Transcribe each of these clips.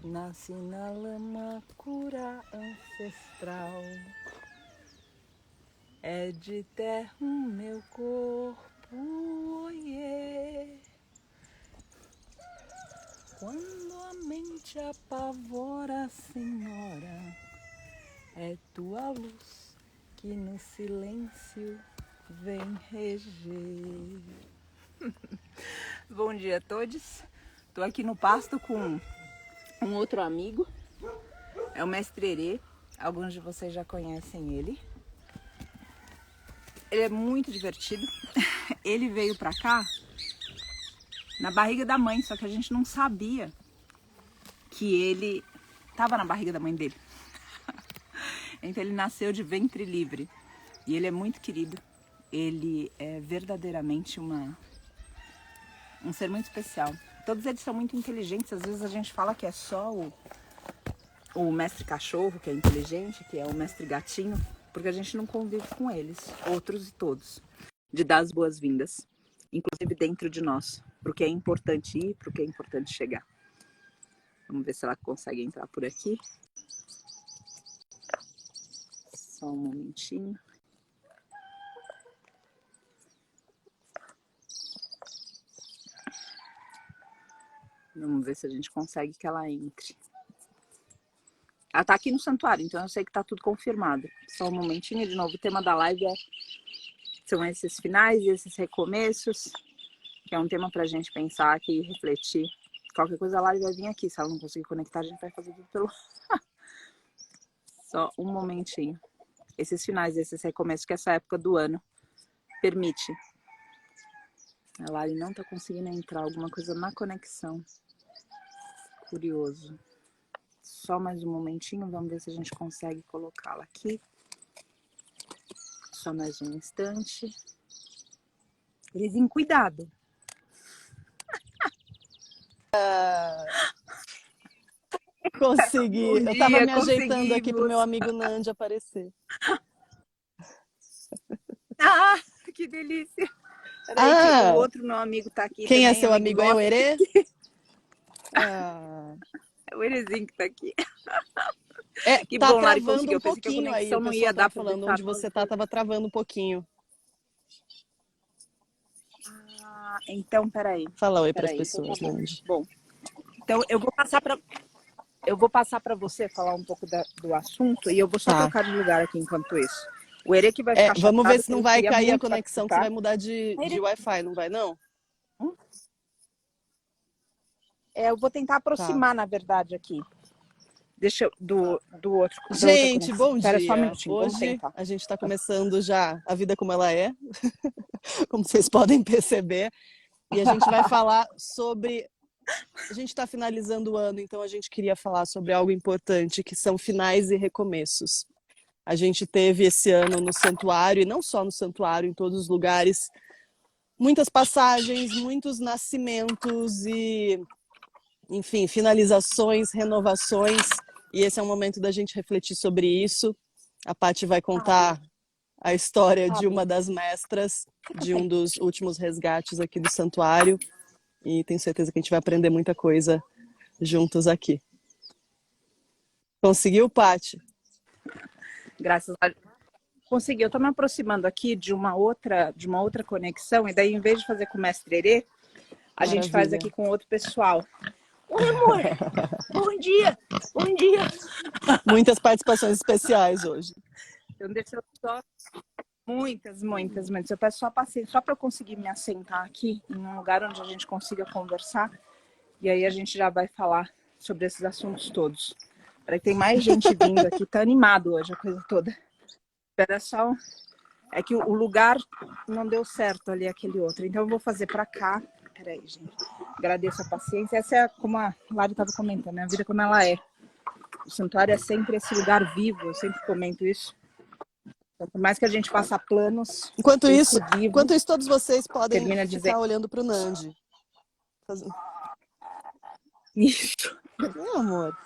Nasci na lama, cura ancestral. É de terra o meu corpo, oiê. Quando a mente apavora, Senhora, é tua luz que no silêncio vem reger. Bom dia a todos. Estou aqui no pasto com um outro amigo. É o Mestre Herê. Alguns de vocês já conhecem ele. Ele é muito divertido. Ele veio pra cá na barriga da mãe, só que a gente não sabia que ele estava na barriga da mãe dele. Então ele nasceu de ventre livre. E ele é muito querido. Ele é verdadeiramente um ser muito especial. Todos eles são muito inteligentes. Às vezes a gente fala que é só o mestre cachorro que é inteligente, que é o mestre gatinho, porque a gente não convive com eles, outros e todos. De dar as boas-vindas, inclusive dentro de nós, pro que é importante ir, pro que é importante chegar. Vamos ver se ela consegue entrar por aqui. Só um momentinho. Vamos ver se a gente consegue que ela entre. Ela tá aqui no santuário, então eu sei que tá tudo confirmado. Só um momentinho, de novo, o tema da live são esses finais e esses recomeços, que é um tema pra gente pensar aqui e refletir. Qualquer coisa a live vai vir aqui, se ela não conseguir conectar, a gente vai fazer tudo pelo... Só um momentinho. Esses finais, esses recomeços que essa época do ano permite. A Lari não tá conseguindo entrar, alguma coisa na conexão. Curioso. Só mais um momentinho, vamos ver se a gente consegue colocá-la aqui. Só mais um instante. Elisinho, cuidado. Consegui. Bom Eu tava dia, me ajeitando aqui pro meu conseguimos. amigo Nandi aparecer. Ah, que delícia. Peraí que o outro meu amigo tá aqui Quem também. é seu amigo? É o Herê? É o Elisinho que tá aqui. Que Tá bom, Lari, travando conseguiu. um Eu pensei que a pouquinho aí. conexão O não pessoal ia dar tava pra falando deixar onde nós você dois. tava travando um pouquinho. Ah, então, peraí. Fala oi pras Então tá pessoas, bom. Nandi. Bom, então eu vou passar para você falar um pouco do assunto e eu vou só Tá. trocar de lugar aqui enquanto isso. O Herê que vai ficar Vamos ver chateado, se que não ele vai queria cair a muito conexão, que você participar. vai mudar de Wi-Fi, não vai não? Eu vou tentar aproximar, na verdade, aqui. Deixa eu, do outro. Gente, bom Espera só um dia. minutinho, vamos Hoje tentar. a gente está começando já a vida como ela é, como vocês podem perceber. E a gente vai falar sobre... A gente está finalizando o ano, então a gente queria falar sobre algo importante, que são finais e recomeços. A gente teve esse ano no santuário, e não só no santuário, em todos os lugares, muitas passagens, muitos nascimentos e, enfim, finalizações, renovações. E esse é o momento da gente refletir sobre isso. A Paty vai contar a história de uma das mestras, de um dos últimos resgates aqui do santuário. E tenho certeza que a gente vai aprender muita coisa juntos aqui. Conseguiu, Paty? Graças a Deus. Consegui. Eu estou me aproximando aqui de uma outra conexão, e daí, em vez de fazer com o Mestre Herê, a gente faz aqui com outro pessoal. Oi, amor! Bom dia! Bom dia! Muitas participações especiais hoje. Então, deixa eu só... Muitas. Eu peço só paciência, só para eu conseguir me assentar aqui, em um lugar onde a gente consiga conversar. E aí a gente já vai falar sobre esses assuntos todos. Peraí, tem mais gente vindo aqui, tá animado hoje a coisa toda. Espera só... É que o lugar não deu certo ali, aquele outro. Então eu vou fazer pra cá. Peraí, gente. Agradeço a paciência. Essa é como a Lari estava comentando, né? A vida como ela é. O santuário é sempre esse lugar vivo, eu sempre comento isso. Então, por mais que a gente faça planos... Enquanto isso, todos vocês podem ficar dizendo... olhando pro Nandi. Isso. Meu amor.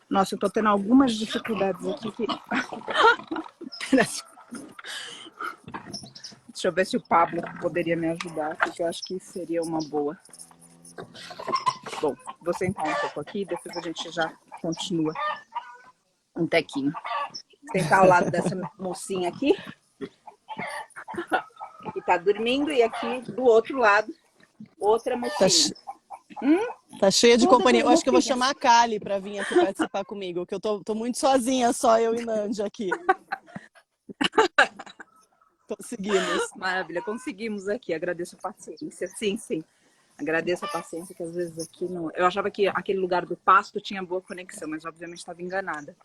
Nossa, eu tô tendo algumas dificuldades aqui. Deixa eu ver se o Pablo poderia me ajudar, porque eu acho que seria uma boa. Bom, vou sentar um pouco aqui, depois a gente já continua um tequinho. Sentar ao lado dessa mocinha aqui, que tá dormindo, e aqui do outro lado, outra mocinha. Tá cheia de Todas companhia. as Eu acho que eu vou mocinhas. chamar a Kali para vir aqui participar comigo, que eu tô muito sozinha, só eu e Nandi aqui. Conseguimos. Maravilha, conseguimos aqui. Agradeço a paciência. Sim, sim. Agradeço a paciência, que às vezes aqui não. Eu achava que aquele lugar do pasto tinha boa conexão, mas obviamente estava enganada.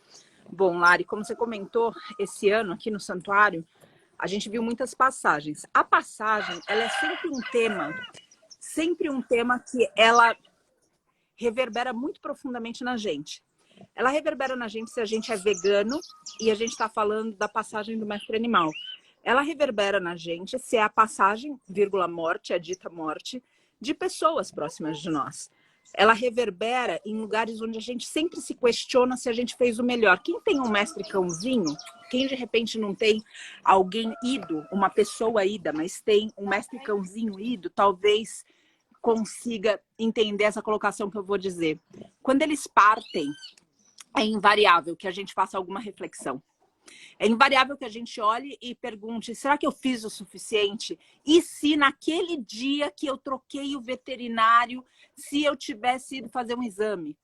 Bom, Lari, como você comentou, esse ano aqui no santuário, a gente viu muitas passagens. A passagem, ela é sempre um tema que ela reverbera muito profundamente na gente. Ela reverbera na gente se a gente é vegano e a gente está falando da passagem do mestre animal. Ela reverbera na gente se é a passagem, vírgula, morte, a dita morte, de pessoas próximas de nós. Ela reverbera em lugares onde a gente sempre se questiona se a gente fez o melhor. Quem tem um mestre cãozinho, quem de repente não tem alguém ido, uma pessoa ida, mas tem um mestre cãozinho ido, talvez consiga entender essa colocação que eu vou dizer. Quando eles partem, é invariável que a gente faça alguma reflexão. É invariável que a gente olhe e pergunte, será que eu fiz o suficiente? E se naquele dia que eu troquei o veterinário, se eu tivesse ido fazer um exame?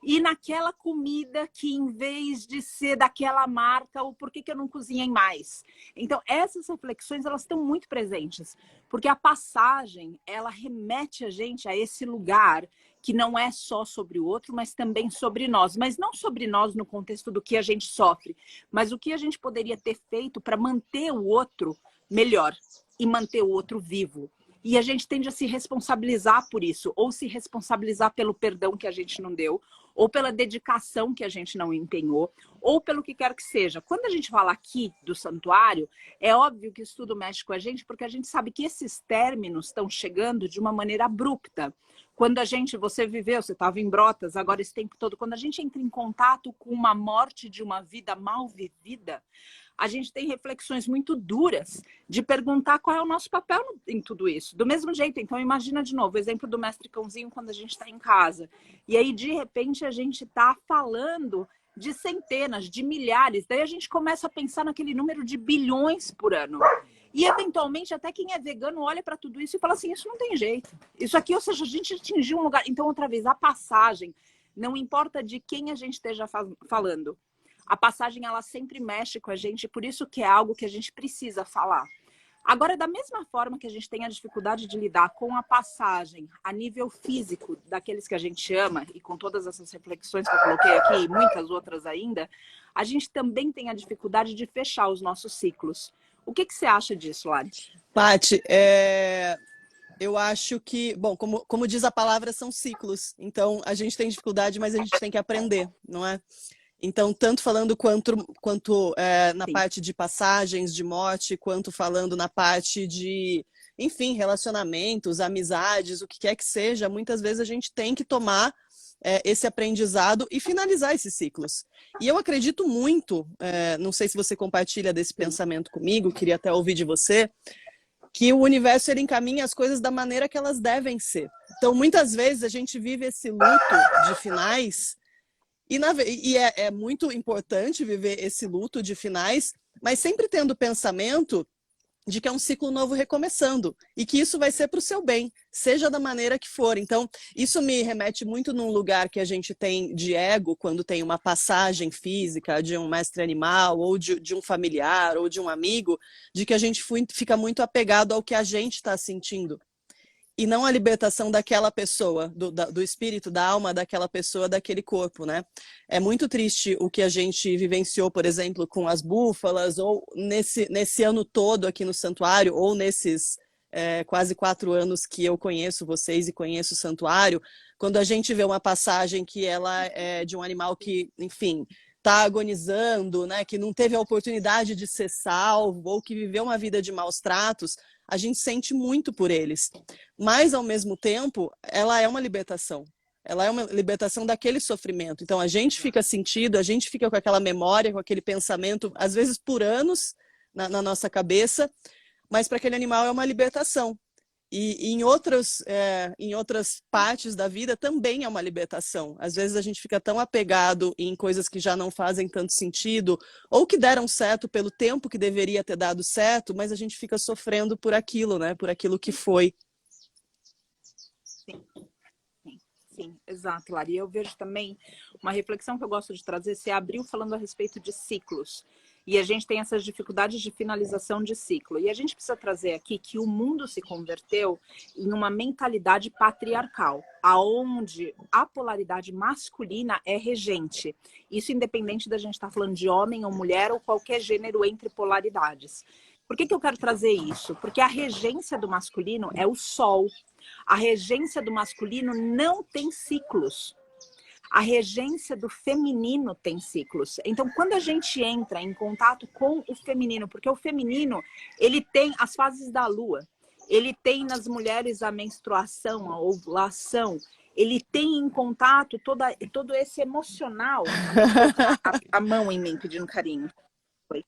E naquela comida que, em vez de ser daquela marca, ou por que eu não cozinhei mais? Então, essas reflexões, elas estão muito presentes. Porque a passagem, ela remete a gente a esse lugar que não é só sobre o outro, mas também sobre nós. Mas não sobre nós no contexto do que a gente sofre, mas o que a gente poderia ter feito para manter o outro melhor e manter o outro vivo. E a gente tende a se responsabilizar por isso, ou se responsabilizar pelo perdão que a gente não deu, ou pela dedicação que a gente não empenhou, ou pelo que quer que seja. Quando a gente fala aqui do santuário, é óbvio que isso tudo mexe com a gente, porque a gente sabe que esses términos estão chegando de uma maneira abrupta. Quando você viveu, você estava em Brotas, agora esse tempo todo, quando a gente entra em contato com uma morte de uma vida mal vivida, a gente tem reflexões muito duras de perguntar qual é o nosso papel em tudo isso. Do mesmo jeito, então imagina de novo o exemplo do mestre cãozinho quando a gente está em casa. E aí, de repente, a gente está falando de centenas, de milhares. Daí a gente começa a pensar naquele número de bilhões por ano. E, eventualmente, até quem é vegano olha para tudo isso e fala assim, isso não tem jeito. Isso aqui, ou seja, a gente atingiu um lugar. Então, outra vez, a passagem, não importa de quem a gente esteja falando. A passagem, ela sempre mexe com a gente, por isso que é algo que a gente precisa falar. Agora, da mesma forma que a gente tem a dificuldade de lidar com a passagem a nível físico daqueles que a gente ama, e com todas essas reflexões que eu coloquei aqui, e muitas outras ainda, a gente também tem a dificuldade de fechar os nossos ciclos. O que você acha disso, Lari? Paty, eu acho que, bom, como diz a palavra, são ciclos. Então, a gente tem dificuldade, mas a gente tem que aprender, não é? Então, tanto falando quanto na Sim. parte de passagens, de morte, quanto falando na parte de, enfim, relacionamentos, amizades, o que quer que seja, muitas vezes a gente tem que tomar esse aprendizado e finalizar esses ciclos. E eu acredito muito, não sei se você compartilha desse pensamento comigo, queria até ouvir de você, que o universo ele encaminha as coisas da maneira que elas devem ser. Então, muitas vezes a gente vive esse luto de finais. E é muito importante viver esse luto de finais, mas sempre tendo o pensamento de que é um ciclo novo recomeçando e que isso vai ser para o seu bem, seja da maneira que for. Então, isso me remete muito num lugar que a gente tem de ego, quando tem uma passagem física de um mestre animal, ou de um familiar, ou de um amigo, de que a gente fica muito apegado ao que a gente está sentindo. E não a libertação daquela pessoa, do espírito, da alma daquela pessoa, daquele corpo, né? É muito triste o que a gente vivenciou, por exemplo, com as búfalas, ou nesse ano todo aqui no santuário, ou nesses quase 4 anos que eu conheço vocês e conheço o santuário, quando a gente vê uma passagem que ela é de um animal que, enfim, está agonizando, né? Que não teve a oportunidade de ser salvo, ou que viveu uma vida de maus tratos, a gente sente muito por eles. Mas, ao mesmo tempo, ela é uma libertação. ela é uma libertação daquele sofrimento. Então a gente fica sentido, a gente fica com aquela memória, com aquele pensamento, às vezes por anos na nossa cabeça, mas para aquele animal é uma libertação. E em outras partes da vida também é uma libertação. Às vezes a gente fica tão apegado em coisas que já não fazem tanto sentido, ou que deram certo pelo tempo que deveria ter dado certo, mas a gente fica sofrendo por aquilo, né? Por aquilo que foi. Sim, exato, Lari. Eu vejo também uma reflexão que eu gosto de trazer. Você abriu falando a respeito de ciclos. E a gente tem essas dificuldades de finalização de ciclo. E a gente precisa trazer aqui que o mundo se converteu em uma mentalidade patriarcal, aonde a polaridade masculina é regente. Isso independente da gente estar falando de homem ou mulher ou qualquer gênero entre polaridades. Por que eu quero trazer isso? Porque a regência do masculino é o sol. A regência do masculino não tem ciclos. A regência do feminino tem ciclos. Então, quando a gente entra em contato com o feminino, porque o feminino, ele tem as fases da lua, ele tem nas mulheres a menstruação, a ovulação, ele tem em contato todo esse emocional. A mão em mim pedindo carinho. Foi.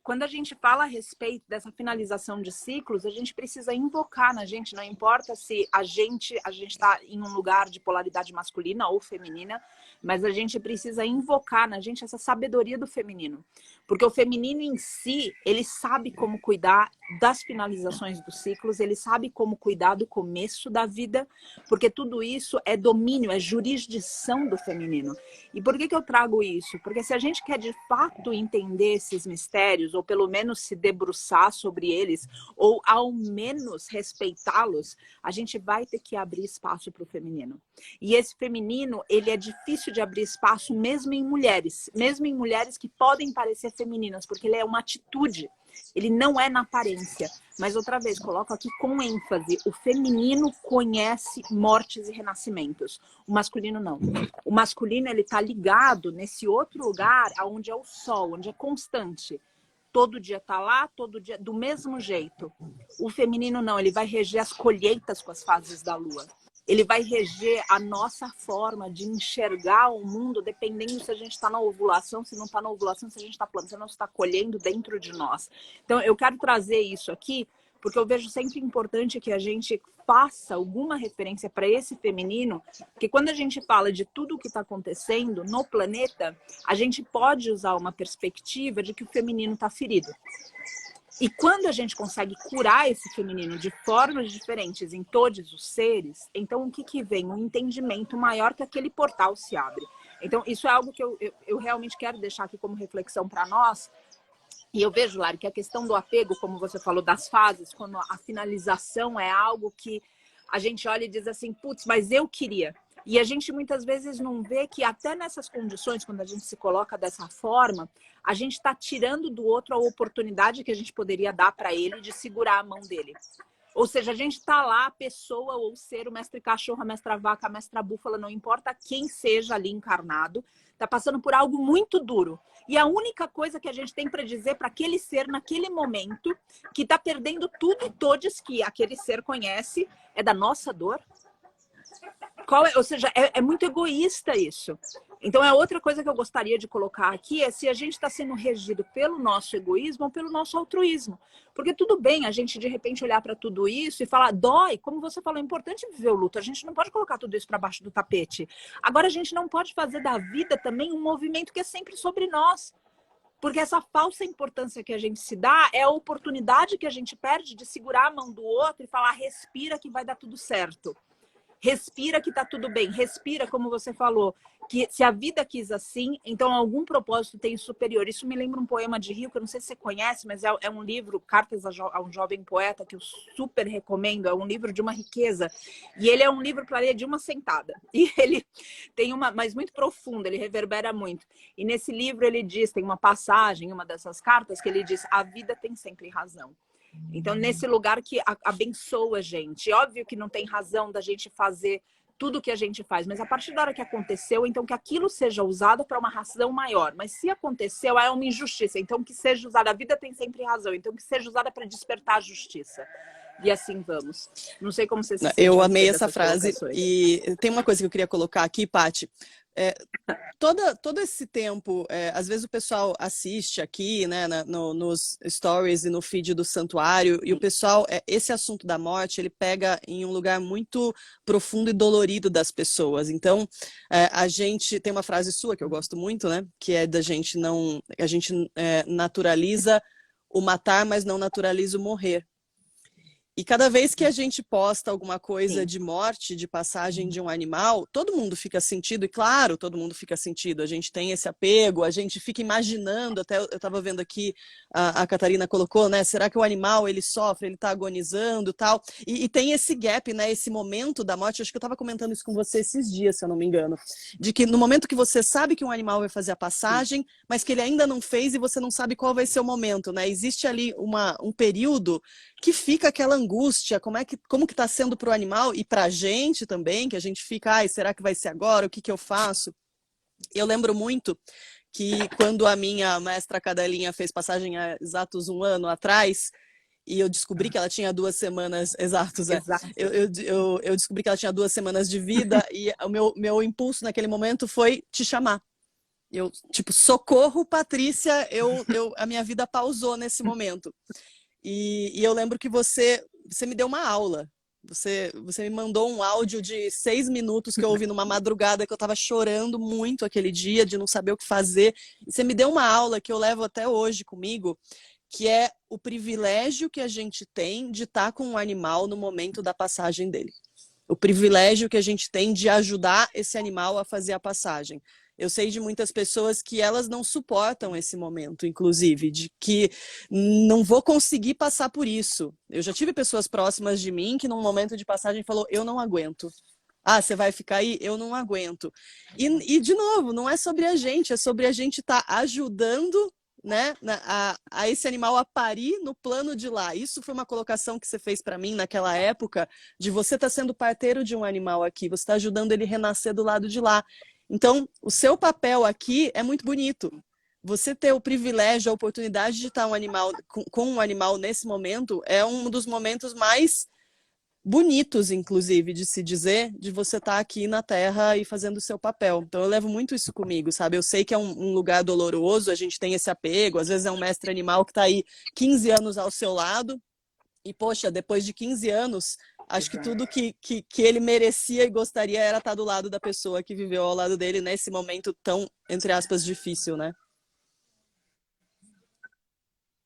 Quando a gente fala a respeito dessa finalização de ciclos, a gente precisa invocar na gente, não importa se a gente está em um lugar de polaridade masculina ou feminina, mas a gente precisa invocar na gente essa sabedoria do feminino. Porque o feminino em si, ele sabe como cuidar das finalizações dos ciclos, ele sabe como cuidar do começo da vida, porque tudo isso é domínio, é jurisdição do feminino. E por que eu trago isso? Porque se a gente quer de fato entender esses mistérios, ou pelo menos se debruçar sobre eles, ou ao menos respeitá-los, a gente vai ter que abrir espaço para o feminino. E esse feminino, ele é difícil de abrir espaço mesmo em mulheres que podem parecer femininas, porque ele é uma atitude. Ele não é na aparência. Mas outra vez, coloco aqui com ênfase, o feminino conhece mortes e renascimentos. O masculino não. O masculino, ele tá ligado nesse outro lugar onde é o sol, onde é constante. Todo dia tá lá, todo dia do mesmo jeito. O feminino não, ele vai reger as colheitas com as fases da lua. Ele vai reger a nossa forma de enxergar o mundo, dependendo se a gente está na ovulação, se não está na ovulação, se a gente está plantando, se está colhendo dentro de nós. Então, eu quero trazer isso aqui, porque eu vejo sempre importante que a gente faça alguma referência para esse feminino, porque quando a gente fala de tudo o que está acontecendo no planeta, a gente pode usar uma perspectiva de que o feminino está ferido. E quando a gente consegue curar esse feminino de formas diferentes em todos os seres, então o que vem? Um entendimento maior que aquele portal se abre. Então isso é algo que eu realmente quero deixar aqui como reflexão para nós. E eu vejo, Lari, que a questão do apego, como você falou, das fases, quando a finalização é algo que a gente olha e diz assim, putz, mas eu queria. E a gente muitas vezes não vê que até nessas condições, quando a gente se coloca dessa forma, a gente está tirando do outro a oportunidade que a gente poderia dar para ele de segurar a mão dele. Ou seja, a gente está lá, a pessoa ou ser, o mestre cachorro, a mestra vaca, a mestra búfala, não importa quem seja ali encarnado, está passando por algo muito duro. E a única coisa que a gente tem para dizer para aquele ser naquele momento, que está perdendo tudo e todos que aquele ser conhece, é da nossa dor. Ou seja, é muito egoísta isso. Então, é outra coisa que eu gostaria de colocar aqui, é se a gente está sendo regido pelo nosso egoísmo ou pelo nosso altruísmo. Porque tudo bem a gente, de repente, olhar para tudo isso e falar, dói, como você falou, é importante viver o luto. A gente não pode colocar tudo isso para baixo do tapete. Agora, a gente não pode fazer da vida também um movimento que é sempre sobre nós. Porque essa falsa importância que a gente se dá é a oportunidade que a gente perde de segurar a mão do outro e falar, respira que vai dar tudo certo. Respira que tá tudo bem. Respira, como você falou, que se a vida quis assim, então algum propósito tem superior. Isso me lembra um poema de Rio, que eu não sei se você conhece, mas é um livro, Cartas a um Jovem Poeta, que eu super recomendo. É um livro de uma riqueza. E ele é um livro para ler de uma sentada. E ele tem mas muito profundo, ele reverbera muito. E nesse livro ele diz, tem uma passagem, uma dessas cartas, que ele diz, a vida tem sempre razão. Então, nesse lugar que abençoa a gente. Óbvio que não tem razão da gente fazer tudo o que a gente faz, mas a partir da hora que aconteceu, então que aquilo seja usado para uma razão maior. Mas se aconteceu, é uma injustiça. Então, que seja usada. A vida tem sempre razão. Então, que seja usada para despertar a justiça. e assim vamos. Não sei como você se sente. Eu amei essa frase. E tem uma coisa que eu queria colocar aqui, Paty. Todo esse tempo, às vezes o pessoal assiste aqui, né, nos stories e no feed do santuário, e o pessoal, esse assunto da morte, ele pega em um lugar muito profundo e dolorido das pessoas. Então, a gente tem uma frase sua que eu gosto muito, né, que é da gente não, a gente naturaliza o matar, mas não naturaliza o morrer. E cada vez que a gente posta alguma coisa de morte, de passagem de um animal, todo mundo fica sentido, e claro, todo mundo fica sentido. A gente tem esse apego, a gente fica imaginando, até eu estava vendo aqui, a Catarina colocou, né? Será que o animal, ele sofre, ele está agonizando, tal? E tem esse gap, né? Esse momento da morte, acho que eu estava comentando isso com você esses dias, se eu não me engano, de que no momento que você sabe que um animal vai fazer a passagem, mas que ele ainda não fez e você não sabe qual vai ser o momento, né? Existe ali um período que fica aquela angústia, como que está sendo para o animal e para a gente também, que a gente fica, ai, será que vai ser agora? O que que eu faço? Eu lembro muito que quando a minha mestra Cadelinha fez passagem há exatos 1 ano atrás, e eu descobri que ela tinha 2 semanas, exatos, eu descobri que ela tinha 2 semanas de vida, e o meu impulso naquele momento foi te chamar. Eu, tipo, socorro, Patrícia, a minha vida pausou nesse momento. E eu lembro que você me deu uma aula. Você me mandou um áudio de 6 minutos que eu ouvi numa madrugada, que eu estava chorando muito aquele dia, de não saber o que fazer. E você me deu uma aula que eu levo até hoje comigo, que é o privilégio que a gente tem de estar com um animal no momento da passagem dele. O privilégio que a gente tem de ajudar esse animal a fazer a passagem. Eu sei de muitas pessoas que elas não suportam esse momento, inclusive, de que não vou conseguir passar por isso. Eu já tive pessoas próximas de mim que num momento de passagem falou, eu não aguento. Ah, você vai ficar aí? Eu não aguento. E de novo, não é sobre a gente, é sobre a gente estar ajudando, né, a esse animal a parir no plano de lá. Isso foi uma colocação que você fez para mim naquela época, de você estar sendo parteiro de um animal aqui, você está ajudando ele a renascer do lado de lá. Então, o seu papel aqui é muito bonito. Você ter o privilégio, a oportunidade de estar com um animal nesse momento é um dos momentos mais bonitos, inclusive, de se dizer, de você estar aqui na Terra e fazendo o seu papel. Então, eu levo muito isso comigo, sabe? Eu sei que é um lugar doloroso, a gente tem esse apego, às vezes é um mestre animal que está aí 15 anos ao seu lado, e, poxa, depois de 15 anos, acho que tudo que ele merecia e gostaria era estar do lado da pessoa que viveu ao lado dele nesse momento tão, entre aspas, difícil, né?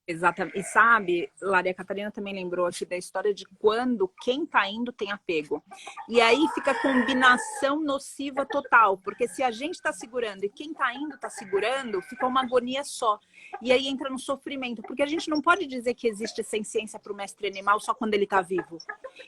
Exatamente. E sabe, Lari, a Catarina também lembrou aqui da história de quando quem tá indo tem apego. E aí fica a combinação nociva total, porque se a gente tá segurando e quem tá indo tá segurando, fica uma agonia só. E aí entra no sofrimento, porque a gente não pode dizer que existe senciência para o mestre animal só quando ele tá vivo.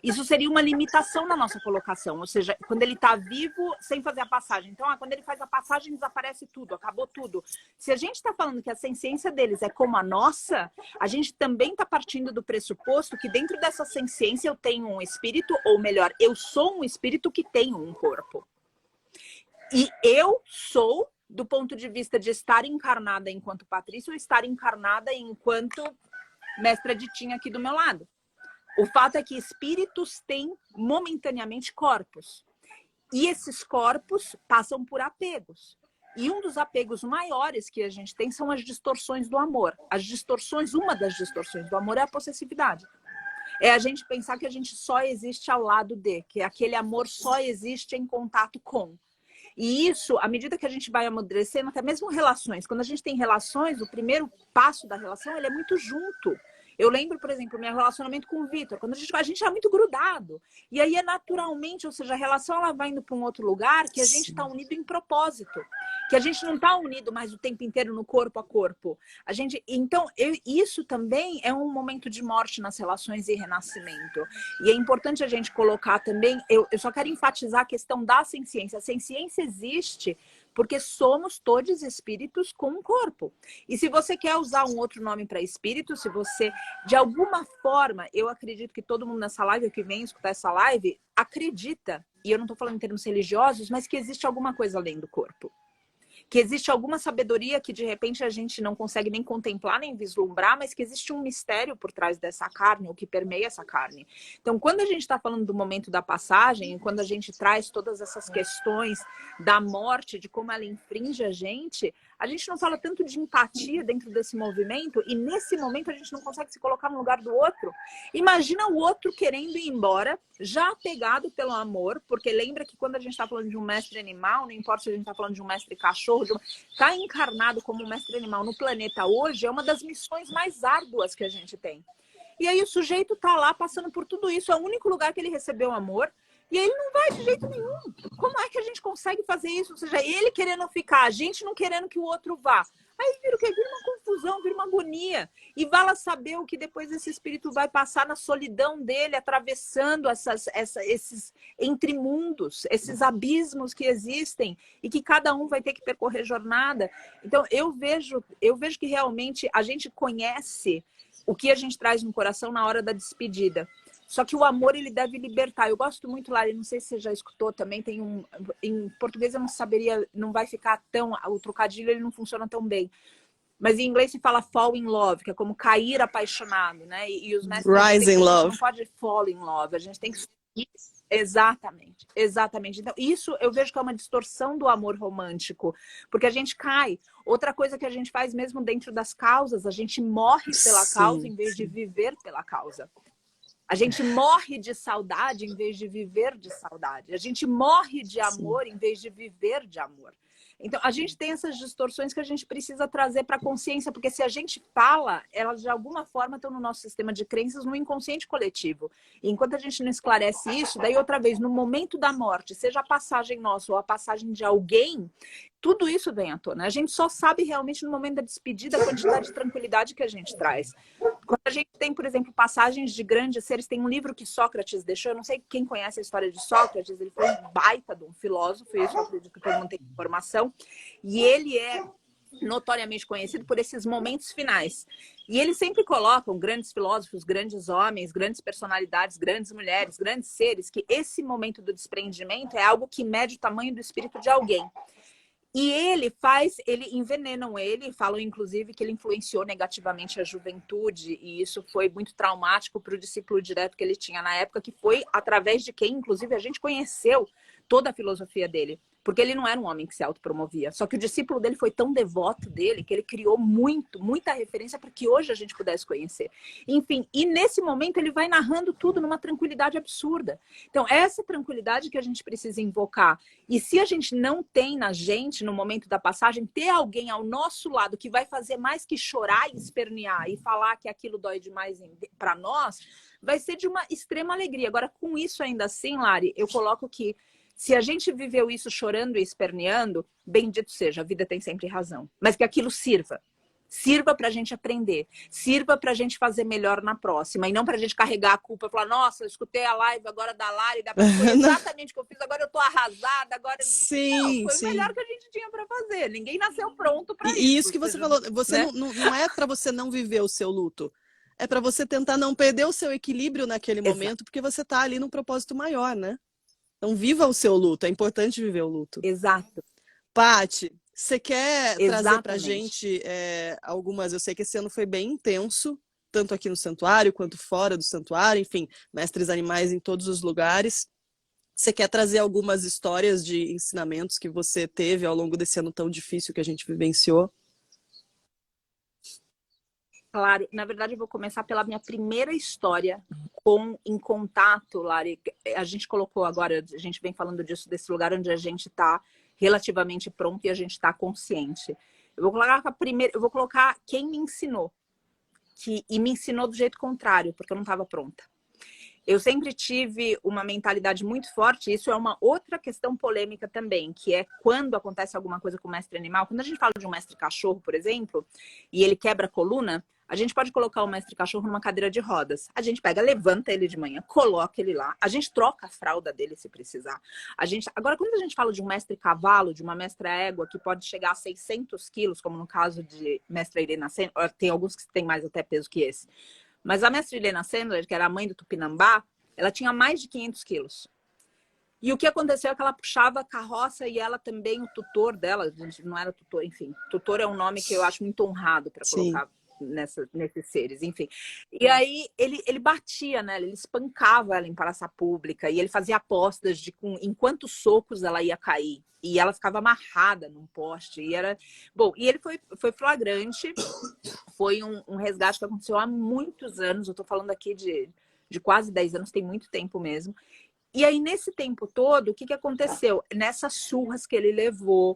Isso seria uma limitação na nossa colocação, ou seja, quando ele tá vivo sem fazer a passagem. Então, quando ele faz a passagem, desaparece tudo, acabou tudo. Se a gente tá falando que a senciência deles é como a nossa, a gente também está partindo do pressuposto que dentro dessa senciência eu tenho um espírito, ou melhor, eu sou um espírito que tem um corpo. E eu sou, do ponto de vista de estar encarnada enquanto Patrícia ou estar encarnada enquanto mestra Ditinha aqui do meu lado. O fato é que espíritos têm momentaneamente corpos. E esses corpos passam por apegos. E um dos apegos maiores que a gente tem são as distorções do amor. Uma das distorções do amor é a possessividade. É a gente pensar que a gente só existe ao lado de, que aquele amor só existe em contato com. E isso, à medida que a gente vai amadurecendo, até mesmo relações. Quando a gente tem relações, o primeiro passo da relação, ele é muito junto. Eu lembro, por exemplo, meu relacionamento com o Vitor. Quando a gente é muito grudado. E aí é naturalmente, ou seja, a relação ela vai indo para um outro lugar que a gente está unido em propósito. Que a gente não está unido mais o tempo inteiro no corpo a corpo. Isso também é um momento de morte nas relações e renascimento. E é importante a gente colocar também, eu só quero enfatizar a questão da senciência. A senciência existe porque somos todos espíritos com um corpo. E se você quer usar um outro nome para espírito, se você, de alguma forma, eu acredito que todo mundo nessa live, que vem escutar essa live, acredita, e eu não estou falando em termos religiosos, mas que existe alguma coisa além do corpo. que existe alguma sabedoria que de repente a gente não consegue nem contemplar, nem vislumbrar, mas que existe um mistério por trás dessa carne, ou que permeia essa carne. Então, quando a gente está falando do momento da passagem, quando a gente traz todas essas questões da morte, de como ela infringe a gente não fala tanto de empatia dentro desse movimento, e nesse momento a gente não consegue se colocar no lugar do outro. Imagina o outro querendo ir embora, já apegado pelo amor, porque lembra que quando a gente está falando de um mestre animal, não importa se a gente está falando de um mestre cachorro, tá encarnado como um mestre animal no planeta hoje, é uma das missões mais árduas que a gente tem. E aí o sujeito tá lá passando por tudo isso, é o único lugar que ele recebeu amor, e ele não vai de jeito nenhum. Como é que a gente consegue fazer isso? Ou seja, ele querendo ficar, a gente não querendo que o outro vá. Aí vira o quê? Vira uma confusão, vira uma agonia. E vai lá saber o que depois esse espírito vai passar na solidão dele, atravessando esses entremundos, esses abismos que existem e que cada um vai ter que percorrer jornada. Então, eu vejo que realmente a gente conhece o que a gente traz no coração na hora da despedida. Só que o amor, ele deve libertar. Eu gosto muito, Lari, não sei se você já escutou também, tem em português eu não saberia, não vai ficar tão... O trocadilho, ele não funciona tão bem. Mas em inglês se fala fall in love, que é como cair apaixonado, né? E os mestres Rise in a gente love. não pode fall in love, a gente tem que... Exatamente, exatamente. Então, isso eu vejo que é uma distorção do amor romântico, porque a gente cai. Outra coisa que a gente faz mesmo dentro das causas, a gente morre pela causa em vez de viver pela causa. A gente morre de saudade em vez de viver de saudade. A gente morre de amor em vez de viver de amor. Então, a gente tem essas distorções que a gente precisa trazer para a consciência, porque se a gente fala, elas de alguma forma estão no nosso sistema de crenças, no inconsciente coletivo. E enquanto a gente não esclarece isso, daí outra vez, no momento da morte, seja a passagem nossa ou a passagem de alguém, tudo isso vem à tona. A gente só sabe realmente no momento da despedida a quantidade de tranquilidade que a gente traz. Quando a gente tem, por exemplo, passagens de grandes seres, tem um livro que Sócrates deixou, eu não sei quem conhece a história de Sócrates, ele foi um baita de um filósofo, isso eu acredito que todo mundo tem informação, e ele é notoriamente conhecido por esses momentos finais. E eles sempre colocam grandes filósofos, grandes homens, grandes personalidades, grandes mulheres, grandes seres, que esse momento do desprendimento é algo que mede o tamanho do espírito de alguém. E envenenam ele, falam inclusive que ele influenciou negativamente a juventude, e isso foi muito traumático para o discípulo direto que ele tinha na época, que foi através de quem, inclusive, a gente conheceu toda a filosofia dele. Porque ele não era um homem que se autopromovia. Só que o discípulo dele foi tão devoto dele que ele criou muita referência para que hoje a gente pudesse conhecer. Enfim, e nesse momento ele vai narrando tudo numa tranquilidade absurda. Então, essa tranquilidade que a gente precisa invocar. E se a gente não tem na gente, no momento da passagem, ter alguém ao nosso lado que vai fazer mais que chorar e espernear e falar que aquilo dói demais para nós, vai ser de uma extrema alegria. Agora, com isso ainda assim, Lari, eu coloco que se a gente viveu isso chorando e esperneando, bendito seja, a vida tem sempre razão. Mas que aquilo sirva. Sirva para a gente aprender. Sirva para a gente fazer melhor na próxima. E não para a gente carregar a culpa e falar, nossa, eu escutei a live agora da Lari, foi exatamente o que eu fiz, agora eu tô arrasada, agora... Sim, não, foi sim. o melhor que a gente tinha para fazer. Ninguém nasceu pronto para isso. E isso que você falou, você né? não é para você não viver o seu luto. É para você tentar não perder o seu equilíbrio naquele momento, porque você tá ali num propósito maior, né? Então, viva o seu luto. É importante viver o luto. Exato. Paty, você quer trazer pra Exatamente. gente algumas... Eu sei que esse ano foi bem intenso, tanto aqui no santuário quanto fora do santuário. Enfim, mestres animais em todos os lugares. Você quer trazer algumas histórias de ensinamentos que você teve ao longo desse ano tão difícil que a gente vivenciou? Claro, na verdade eu vou começar pela minha primeira história em contato, Lari. A gente colocou agora, a gente vem falando disso, desse lugar onde a gente está relativamente pronto e a gente está consciente. Eu vou colocar quem me ensinou, e me ensinou do jeito contrário, porque eu não estava pronta. Eu sempre tive uma mentalidade muito forte, isso é uma outra questão polêmica também, que é quando acontece alguma coisa com o mestre animal. Quando a gente fala de um mestre cachorro, por exemplo, e ele quebra a coluna, a gente pode colocar o mestre cachorro numa cadeira de rodas. A gente pega, levanta ele de manhã, coloca ele lá. A gente troca a fralda dele se precisar. Agora, quando a gente fala de um mestre cavalo, de uma mestra égua, que pode chegar a 600 quilos, como no caso de mestra Irena Sandler, tem alguns que têm mais até peso que esse. Mas a mestra Irena Sandler, que era a mãe do Tupinambá, ela tinha mais de 500 quilos. E o que aconteceu é que ela puxava a carroça e ela também, o tutor dela, gente, não era tutor, enfim. Tutor é um nome que eu acho muito honrado para colocar nesses seres, enfim. E aí ele batia nela, ele espancava ela em praça pública e ele fazia apostas de em quantos socos ela ia cair. E ela ficava amarrada num poste. E era. Bom, e ele foi flagrante, foi um resgate que aconteceu há muitos anos. Eu tô falando aqui de quase 10 anos, tem muito tempo mesmo. E aí, nesse tempo todo, o que aconteceu? Nessas surras que ele levou,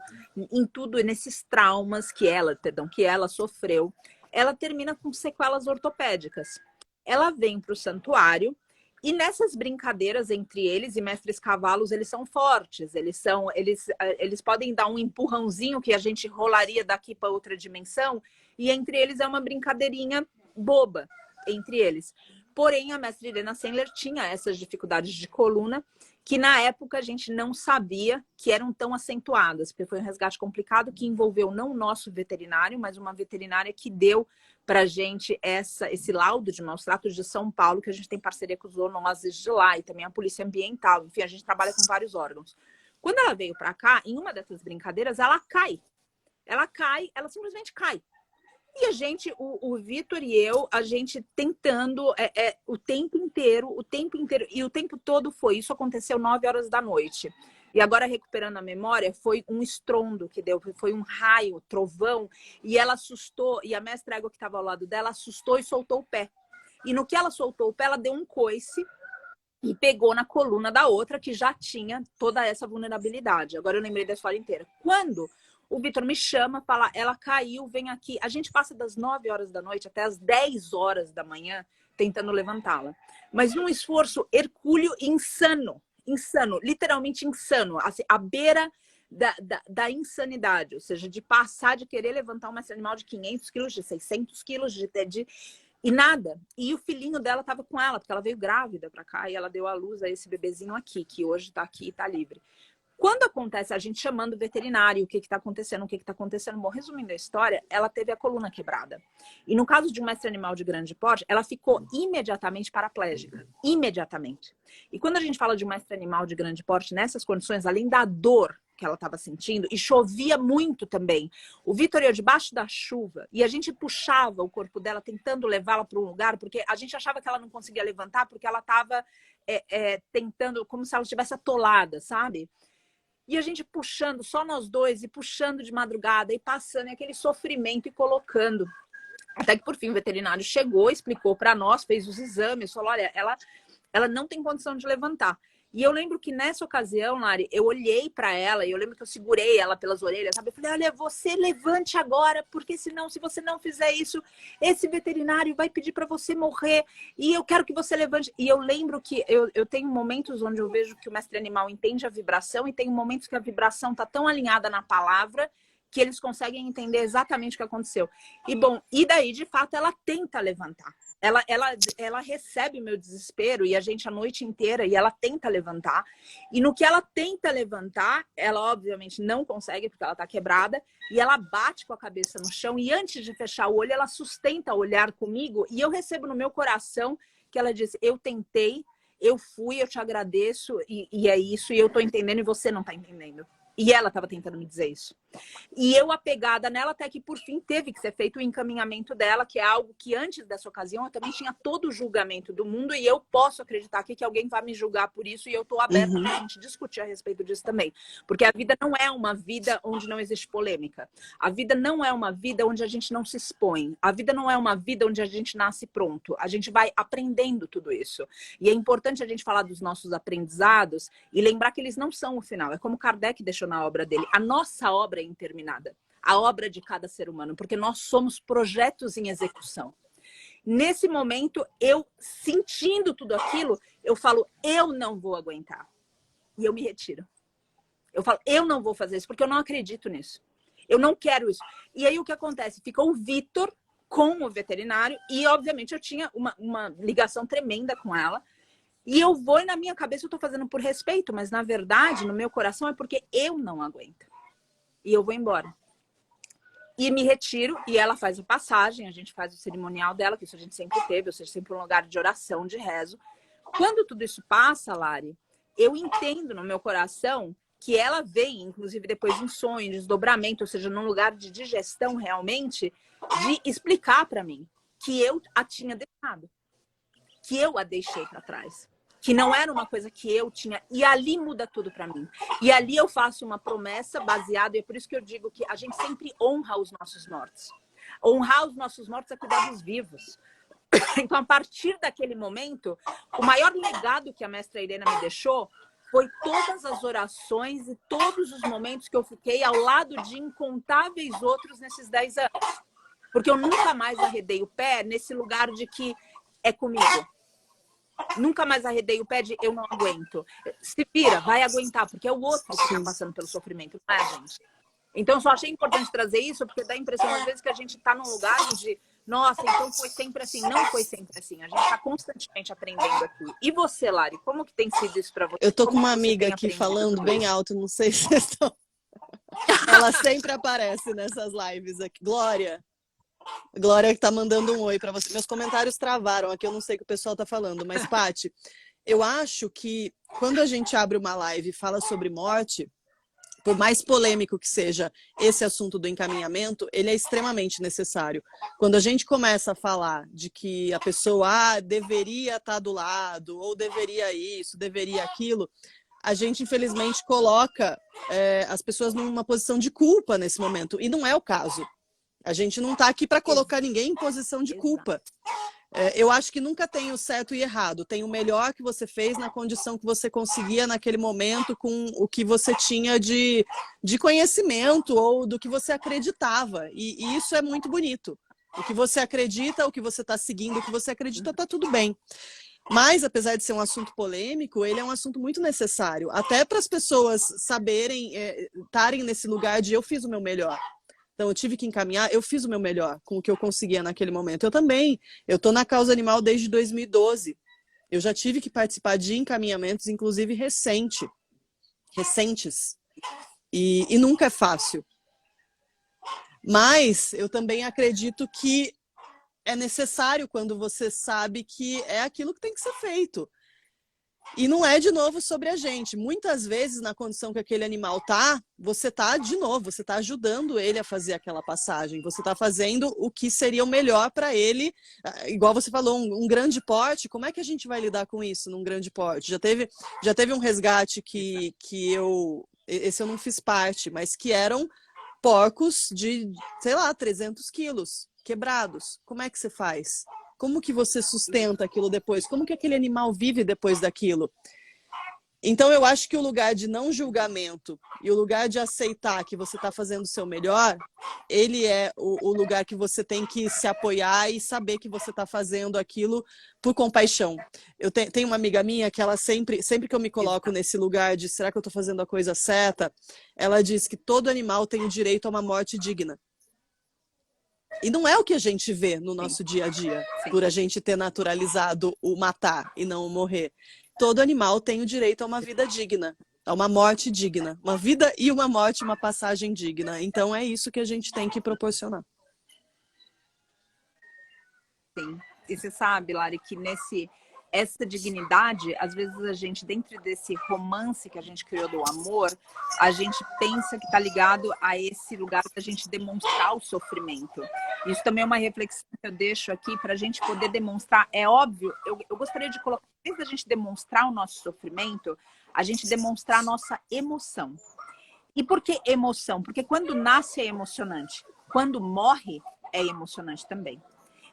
em tudo, nesses traumas que ela sofreu, ela termina com sequelas ortopédicas. Ela vem para o santuário e nessas brincadeiras entre eles e mestres cavalos, eles são fortes, eles podem dar um empurrãozinho que a gente rolaria daqui para outra dimensão, e entre eles é uma brincadeirinha boba entre eles. Porém, a mestre Irena Sendler tinha essas dificuldades de coluna que na época a gente não sabia que eram tão acentuadas, porque foi um resgate complicado que envolveu não o nosso veterinário, mas uma veterinária que deu para a gente esse laudo de maus tratos de São Paulo, que a gente tem parceria com os zoonoses de lá e também a Polícia Ambiental. Enfim, a gente trabalha com vários órgãos. Quando ela veio para cá, em uma dessas brincadeiras, ela cai. Ela simplesmente cai. E a gente, o Vitor e eu, a gente tentando o tempo inteiro, e o tempo todo foi. Isso aconteceu 9 horas da noite. E agora, recuperando a memória, foi um estrondo que deu, foi um raio, trovão, e ela assustou, e a mestra égua que estava ao lado dela assustou e soltou o pé. E no que ela soltou o pé, ela deu um coice e pegou na coluna da outra, que já tinha toda essa vulnerabilidade. Agora eu lembrei da história inteira. Quando o Vitor me chama, fala, ela caiu, vem aqui. A gente passa das 9 horas da noite até as 10 horas da manhã tentando levantá-la. Mas num esforço hercúleo insano, literalmente insano, assim, à beira da insanidade, ou seja, de passar de querer levantar um animal de 500 quilos, de 600 quilos, e nada. E o filhinho dela estava com ela, porque ela veio grávida para cá e ela deu à luz a esse bebezinho aqui, que hoje está aqui e está livre. Quando acontece a gente chamando o veterinário, o que está acontecendo, Bom, resumindo a história, ela teve a coluna quebrada. E no caso de um mestre animal de grande porte, ela ficou imediatamente paraplégica. Imediatamente. E quando a gente fala de um mestre animal de grande porte, nessas condições, além da dor que ela estava sentindo, e chovia muito também. O Vitor ia debaixo da chuva e a gente puxava o corpo dela, tentando levá-la para um lugar, porque a gente achava que ela não conseguia levantar, porque ela estava tentando, como se ela estivesse atolada, sabe? E a gente puxando, só nós dois, e puxando de madrugada, e passando, e aquele sofrimento, e colocando. Até que, por fim, o veterinário chegou, explicou para nós, fez os exames, falou, olha, ela não tem condição de levantar. E eu lembro que nessa ocasião, Lari, eu olhei para ela, e eu lembro que eu segurei ela pelas orelhas, sabe? Eu falei, olha, você levante agora, porque senão, se você não fizer isso, esse veterinário vai pedir para você morrer, e eu quero que você levante. E eu lembro que eu tenho momentos onde eu vejo que o mestre animal entende a vibração, e tem momentos que a vibração tá tão alinhada na palavra, que eles conseguem entender exatamente o que aconteceu. E bom, e daí, de fato, ela tenta levantar. Ela recebe o meu desespero e a gente a noite inteira, e ela tenta levantar. E no que ela tenta levantar, ela obviamente não consegue, porque ela tá quebrada, e ela bate com a cabeça no chão, e antes de fechar o olho, ela sustenta o olhar comigo, e eu recebo no meu coração que ela diz, eu tentei, eu fui, eu te agradeço, e é isso, e eu tô entendendo, e você não tá entendendo. E ela estava tentando me dizer isso. E eu apegada nela, até que por fim teve que ser feito o encaminhamento dela, que é algo que antes dessa ocasião eu também tinha todo o julgamento do mundo, e eu posso acreditar aqui que alguém vai me julgar por isso, e eu estou aberta para a gente discutir a respeito disso também. Porque a vida não é uma vida onde não existe polêmica. A vida não é uma vida onde a gente não se expõe. A vida não é uma vida onde a gente nasce pronto. A gente vai aprendendo tudo isso. E é importante a gente falar dos nossos aprendizados e lembrar que eles não são o final. É como Kardec deixou na obra dele. A nossa obra é interminada. A obra de cada ser humano. Porque nós somos projetos em execução. Nesse momento, eu sentindo tudo aquilo, eu falo, eu não vou aguentar. E eu me retiro. Eu falo, eu não vou fazer isso, porque eu não acredito nisso. Eu não quero isso. E aí o que acontece? Fica o Vitor com o veterinário, e obviamente eu tinha uma ligação tremenda com ela. E eu vou, e na minha cabeça eu tô fazendo por respeito, mas na verdade, no meu coração, é porque eu não aguento. E eu vou embora. E me retiro, e ela faz a passagem, a gente faz o cerimonial dela, que isso a gente sempre teve, ou seja, sempre um lugar de oração, de rezo. Quando tudo isso passa, Lari, eu entendo no meu coração que ela vem, inclusive depois de um sonho, desdobramento, ou seja, num lugar de digestão realmente, de explicar para mim que eu a tinha deixado, que eu a deixei para trás, que não era uma coisa que eu tinha, e ali muda tudo para mim. E ali eu faço uma promessa baseada, e é por isso que eu digo que a gente sempre honra os nossos mortos. Honrar os nossos mortos é cuidar dos vivos. Então, a partir daquele momento, o maior legado que a mestra Irena me deixou foi todas as orações e todos os momentos que eu fiquei ao lado de incontáveis outros nesses 10 anos. Porque eu nunca mais arredei o pé nesse lugar de que é comigo. Nunca mais arredei o pé de eu não aguento. Se vira, vai aguentar, porque é o outro que está passando pelo sofrimento, não é a gente. Então, eu só achei importante trazer isso, porque dá a impressão, às vezes, que a gente está num lugar de nossa, então foi sempre assim. Não foi sempre assim. A gente está constantemente aprendendo aqui. E você, Lari, como que tem sido isso para você? Eu tô com Como uma você amiga tem aqui aprendido falando tudo bem isso? alto, não sei se vocês estão... Ela sempre aparece nessas lives aqui. Glória. Glória que tá mandando um oi para você. Meus comentários travaram aqui, eu não sei o que o pessoal tá falando, mas Paty, eu acho que quando a gente abre uma live e fala sobre morte, por mais polêmico que seja esse assunto do encaminhamento, ele é extremamente necessário. Quando a gente começa a falar de que a pessoa deveria estar do lado, ou deveria isso, deveria aquilo, a gente infelizmente coloca as pessoas numa posição de culpa nesse momento, e não é o caso. A gente não está aqui para colocar ninguém em posição de culpa. Eu acho que nunca tem o certo e errado. Tem o melhor que você fez na condição que você conseguia naquele momento, com o que você tinha de conhecimento ou do que você acreditava. E isso é muito bonito. O que você acredita, o que você está seguindo, o que você acredita, está tudo bem. Mas, apesar de ser um assunto polêmico, ele é um assunto muito necessário. Até para as pessoas saberem, estarem nesse lugar de eu fiz o meu melhor. Então, eu tive que encaminhar, eu fiz o meu melhor com o que eu conseguia naquele momento. Eu também, eu estou na causa animal desde 2012. Eu já tive que participar de encaminhamentos, inclusive recentes. E nunca é fácil. Mas eu também acredito que é necessário quando você sabe que é aquilo que tem que ser feito. E não é, de novo, sobre a gente. Muitas vezes, na condição que aquele animal tá, você tá, de novo, você tá ajudando ele a fazer aquela passagem. Você tá fazendo o que seria o melhor para ele. Igual você falou, um grande porte, como é que a gente vai lidar com isso num grande porte? Já teve um resgate que esse eu não fiz parte, mas que eram porcos de, sei lá, 300 quilos, quebrados. Como é que você faz? Como que você sustenta aquilo depois? Como que aquele animal vive depois daquilo? Então, eu acho que o lugar de não julgamento e o lugar de aceitar que você está fazendo o seu melhor, ele é o lugar que você tem que se apoiar e saber que você está fazendo aquilo por compaixão. Eu tenho uma amiga minha que ela sempre que eu me coloco nesse lugar de será que eu estou fazendo a coisa certa, ela diz que todo animal tem o direito a uma morte digna. E não é o que a gente vê no nosso dia a dia, por a gente ter naturalizado o matar e não o morrer. Todo animal tem o direito a uma vida digna, a uma morte digna. Uma vida e uma morte, uma passagem digna. Então é isso que a gente tem que proporcionar. Sim. E você sabe, Lari, que essa dignidade, às vezes a gente, dentro desse romance que a gente criou do amor, a gente pensa que está ligado a esse lugar da gente demonstrar o sofrimento. Isso também é uma reflexão que eu deixo aqui para a gente poder demonstrar. É óbvio, eu gostaria de colocar, em vez da gente demonstrar o nosso sofrimento, a gente demonstrar a nossa emoção. E por que emoção? Porque quando nasce é emocionante, quando morre é emocionante também.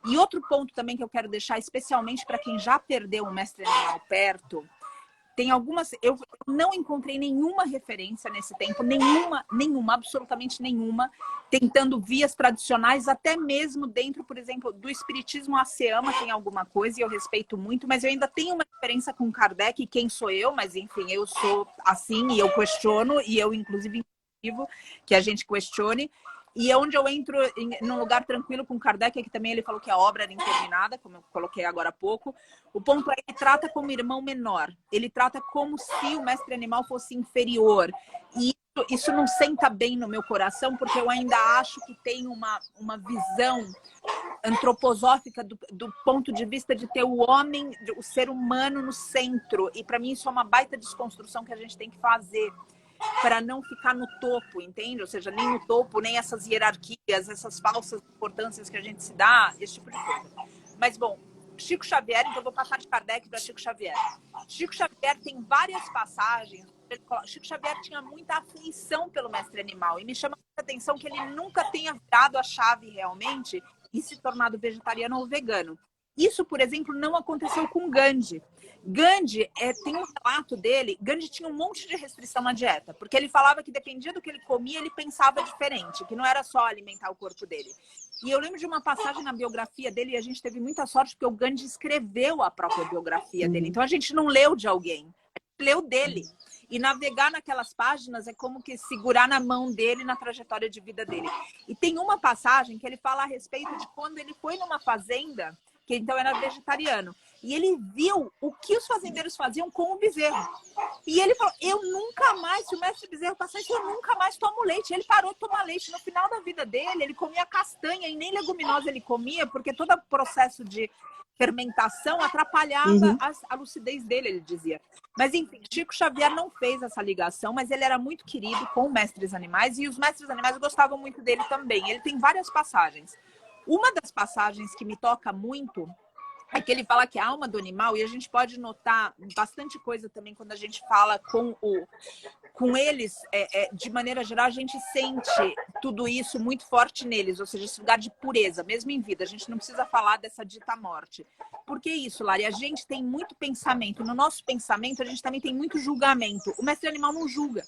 E outro ponto também que eu quero deixar, especialmente para quem já perdeu um mestre animal perto, tem algumas... Eu não encontrei nenhuma referência nesse tempo, nenhuma, absolutamente nenhuma, tentando vias tradicionais, até mesmo dentro, por exemplo, do espiritismo a Seama tem alguma coisa, e eu respeito muito, mas eu ainda tenho uma diferença com Kardec, quem sou eu, mas enfim, eu sou assim, e eu questiono, e eu inclusive que a gente questione. E onde eu entro num lugar tranquilo com Kardec, que também ele falou que a obra era interminada, como eu coloquei agora há pouco. O ponto é que ele trata como irmão menor. Ele trata como se o mestre animal fosse inferior. E isso não senta bem no meu coração, porque eu ainda acho que tem uma visão antroposófica do ponto de vista de ter o homem, o ser humano no centro. E para mim isso é uma baita desconstrução que a gente tem que fazer para não ficar no topo, entende? Ou seja, nem no topo, nem essas hierarquias, essas falsas importâncias que a gente se dá, esse tipo de coisa. Mas, bom, Chico Xavier, então eu vou passar de Kardec para Chico Xavier. Chico Xavier tem várias passagens. Chico Xavier tinha muita afeição pelo mestre animal. E me chama a atenção que ele nunca tenha virado a chave realmente e se tornado vegetariano ou vegano. Isso, por exemplo, não aconteceu com Gandhi. Gandhi, tem um relato dele, Gandhi tinha um monte de restrição na dieta, porque ele falava que dependia do que ele comia, ele pensava diferente, que não era só alimentar o corpo dele. E eu lembro de uma passagem na biografia dele, e a gente teve muita sorte, porque o Gandhi escreveu a própria biografia dele. Então a gente não leu de alguém, a gente leu dele. E navegar naquelas páginas é como que segurar na mão dele, na trajetória de vida dele. E tem uma passagem que ele fala a respeito de quando ele foi numa fazenda, que então era vegetariano, e ele viu o que os fazendeiros faziam com o bezerro. E ele falou, eu nunca mais, se o mestre bezerro passar isso, eu nunca mais tomo leite. E ele parou de tomar leite. No final da vida dele, ele comia castanha e nem leguminosa ele comia, porque todo o processo de fermentação atrapalhava a lucidez dele, ele dizia. Mas enfim, Chico Xavier não fez essa ligação, mas ele era muito querido com mestres animais, e os mestres animais gostavam muito dele também. Ele tem várias passagens. Uma das passagens que me toca muito é que ele fala que a alma do animal, e a gente pode notar bastante coisa também quando a gente fala com eles, de maneira geral, a gente sente tudo isso muito forte neles, ou seja, esse lugar de pureza, mesmo em vida. A gente não precisa falar dessa dita morte. Por que isso, Lari? A gente tem muito pensamento. No nosso pensamento, a gente também tem muito julgamento. O mestre animal não julga.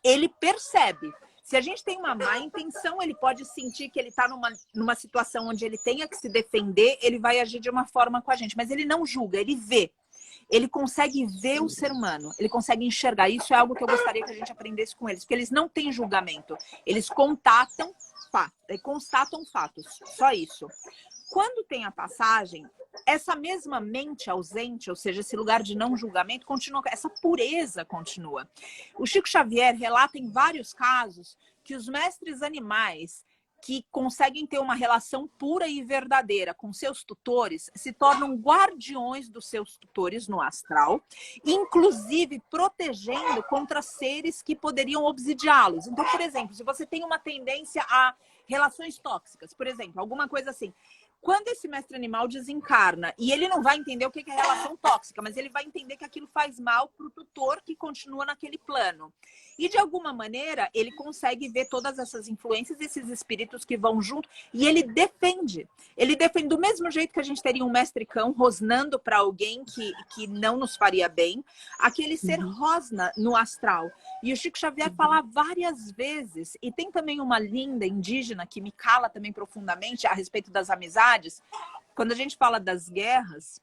Ele percebe. Se a gente tem uma má intenção, ele pode sentir que ele está numa situação onde ele tenha que se defender, ele vai agir de uma forma com a gente. Mas ele não julga, ele vê. Ele consegue ver o ser humano, ele consegue enxergar. Isso é algo que eu gostaria que a gente aprendesse com eles, porque eles não têm julgamento. Eles constatam fatos, só isso. Quando tem a passagem, essa mesma mente ausente, ou seja, esse lugar de não julgamento, continua, essa pureza continua. O Chico Xavier relata em vários casos que os mestres animais que conseguem ter uma relação pura e verdadeira com seus tutores se tornam guardiões dos seus tutores no astral, inclusive protegendo contra seres que poderiam obsidiá-los. Então, por exemplo, se você tem uma tendência a relações tóxicas, por exemplo, alguma coisa assim, quando esse mestre animal desencarna, e ele não vai entender o que é relação tóxica, mas ele vai entender que aquilo faz mal para o tutor que continua naquele plano. E de alguma maneira, ele consegue ver todas essas influências, esses espíritos que vão junto, e ele defende. Ele defende do mesmo jeito que a gente teria um mestre cão rosnando para alguém que não nos faria bem, aquele ser rosna no astral. E o Chico Xavier fala várias vezes, e tem também uma linda indígena que me cala também profundamente a respeito das amizades. Quando a gente fala das guerras,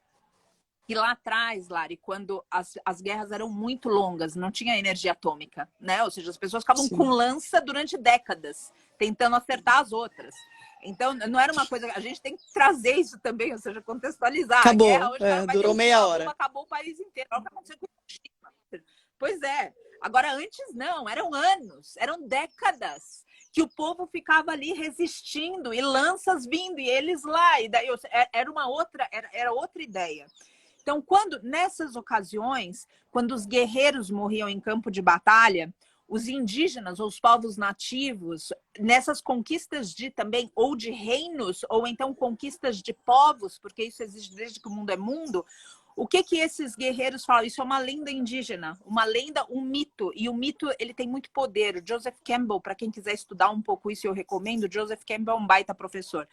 e lá atrás, Lari, quando as guerras eram muito longas, não tinha energia atômica, né? Ou seja, as pessoas ficavam com lança durante décadas, tentando acertar as outras. Então, não era uma coisa... A gente tem que trazer isso também, ou seja, contextualizar. Acabou, a guerra hoje durou meia hora. Acabou o país inteiro. Olha o que aconteceu com Hiroshima. Pois é. Agora, antes não, eram anos, eram décadas que o povo ficava ali resistindo e lanças vindo e eles lá. E daí era outra ideia. Então, nessas ocasiões, quando os guerreiros morriam em campo de batalha, os indígenas ou os povos nativos, nessas conquistas também, ou de reinos, ou então conquistas de povos, porque isso existe desde que o mundo é mundo, o que esses guerreiros falam? Isso é uma lenda indígena, uma lenda, um mito. E o mito, ele tem muito poder. O Joseph Campbell, para quem quiser estudar um pouco isso, eu recomendo. O Joseph Campbell é um baita professor.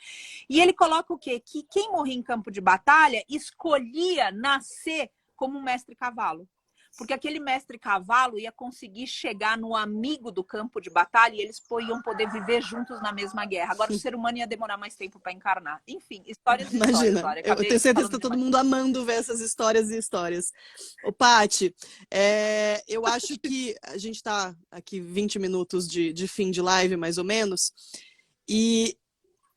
E ele coloca o quê? Que quem morria em campo de batalha escolhia nascer como um mestre cavalo. Porque aquele mestre cavalo ia conseguir chegar no amigo do campo de batalha e eles iam poder viver juntos na mesma guerra. Agora o ser humano ia demorar mais tempo para encarnar. Enfim, histórias e Imagina, histórias. Eu tenho certeza que está todo mundo amando ver essas histórias e histórias. Ô, Paty, eu acho que a gente está aqui 20 minutos de fim de live, mais ou menos, e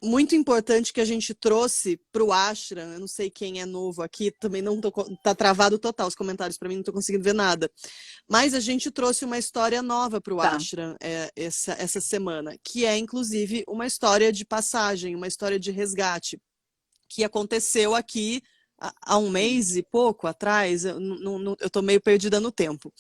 muito importante que a gente trouxe para o Ashram. Eu não sei quem é novo aqui, também não tá travado total os comentários para mim, não estou conseguindo ver nada. Mas a gente trouxe uma história nova para o Ashram essa semana, que é inclusive uma história de passagem, uma história de resgate. que aconteceu aqui há um mês e pouco atrás. Eu tô meio perdida no tempo.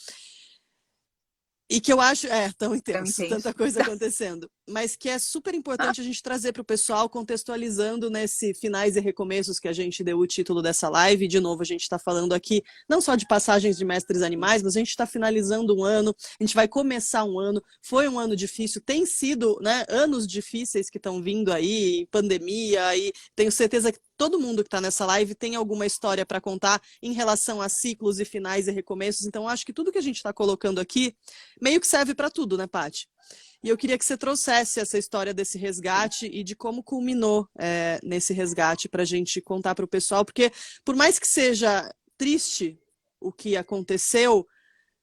E que eu acho, tão intenso, tanta coisa acontecendo, mas que é super importante a gente trazer para o pessoal, contextualizando nesse finais e recomeços que a gente deu o título dessa live. De novo, a gente está falando aqui não só de passagens de mestres animais, mas a gente está finalizando um ano, a gente vai começar um ano. Foi um ano difícil, tem sido, né, anos difíceis que estão vindo aí, pandemia, e tenho certeza que todo mundo que está nessa live tem alguma história para contar em relação a ciclos e finais e recomeços. Então, acho que tudo que a gente está colocando aqui meio que serve para tudo, né, Paty? E eu queria que você trouxesse essa história desse resgate e de como culminou nesse resgate para a gente contar para o pessoal, porque por mais que seja triste o que aconteceu,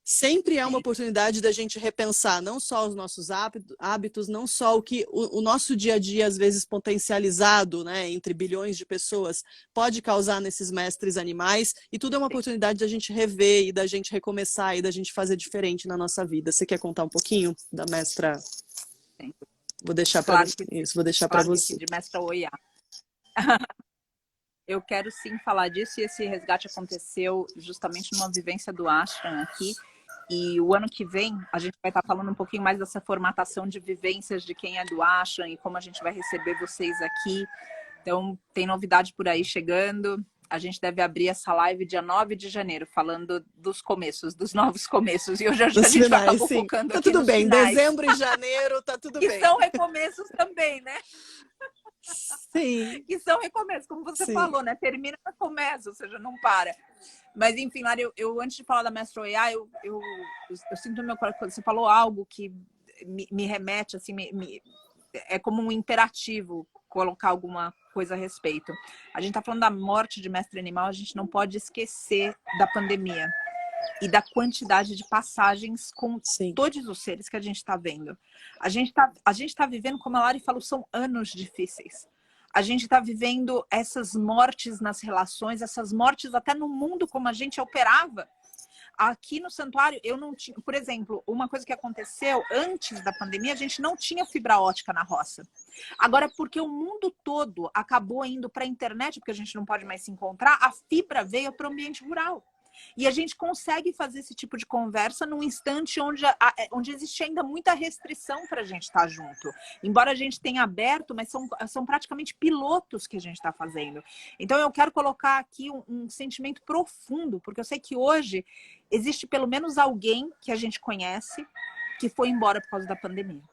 sempre é uma oportunidade da gente repensar não só os nossos hábitos, não só o que o nosso dia a dia, às vezes potencializado, né, entre bilhões de pessoas, pode causar nesses mestres animais, e tudo é uma oportunidade da gente rever e da gente recomeçar e da gente fazer diferente na nossa vida. Você quer contar um pouquinho da mestra? Sim. Vou deixar para isso, vou deixar para você. De mestra Oiá. Eu quero sim falar disso, e esse resgate aconteceu justamente numa vivência do ashram aqui. E o ano que vem a gente vai estar falando um pouquinho mais dessa formatação de vivências de quem é do ashram e como a gente vai receber vocês aqui. Então tem novidade por aí chegando. A gente deve abrir essa live dia 9 de janeiro, falando dos começos, dos novos começos. E hoje a gente finais, vai estar focando tá aqui tudo bem, finais. Dezembro e janeiro tá tudo bem. Que são recomeços também, né? Sim. Que são recomeços, como você Sim. falou, né? Termina e começa, ou seja, não para. Mas, enfim, Lara, eu antes de falar da Mestra Oiá, eu sinto no meu coração, você falou algo que me remete, assim, é como um imperativo colocar alguma coisa a respeito. A gente está falando da morte de mestre animal, a gente não pode esquecer da pandemia e da quantidade de passagens com todos os seres que a gente está vendo. A gente tá vivendo, como a Lari falou, são anos difíceis. A gente está vivendo essas mortes nas relações, essas mortes até no mundo como a gente operava. Aqui no santuário, eu não tinha... Por exemplo, uma coisa que aconteceu antes da pandemia, a gente não tinha fibra ótica na roça. Agora, porque o mundo todo acabou indo para a internet, porque a gente não pode mais se encontrar, a fibra veio para o ambiente rural. E a gente consegue fazer esse tipo de conversa num instante onde existe ainda muita restrição para a gente estar junto. Embora a gente tenha aberto, mas são praticamente pilotos que a gente está fazendo. Então eu quero colocar aqui um sentimento profundo, porque eu sei que hoje existe pelo menos alguém que a gente conhece que foi embora por causa da pandemia.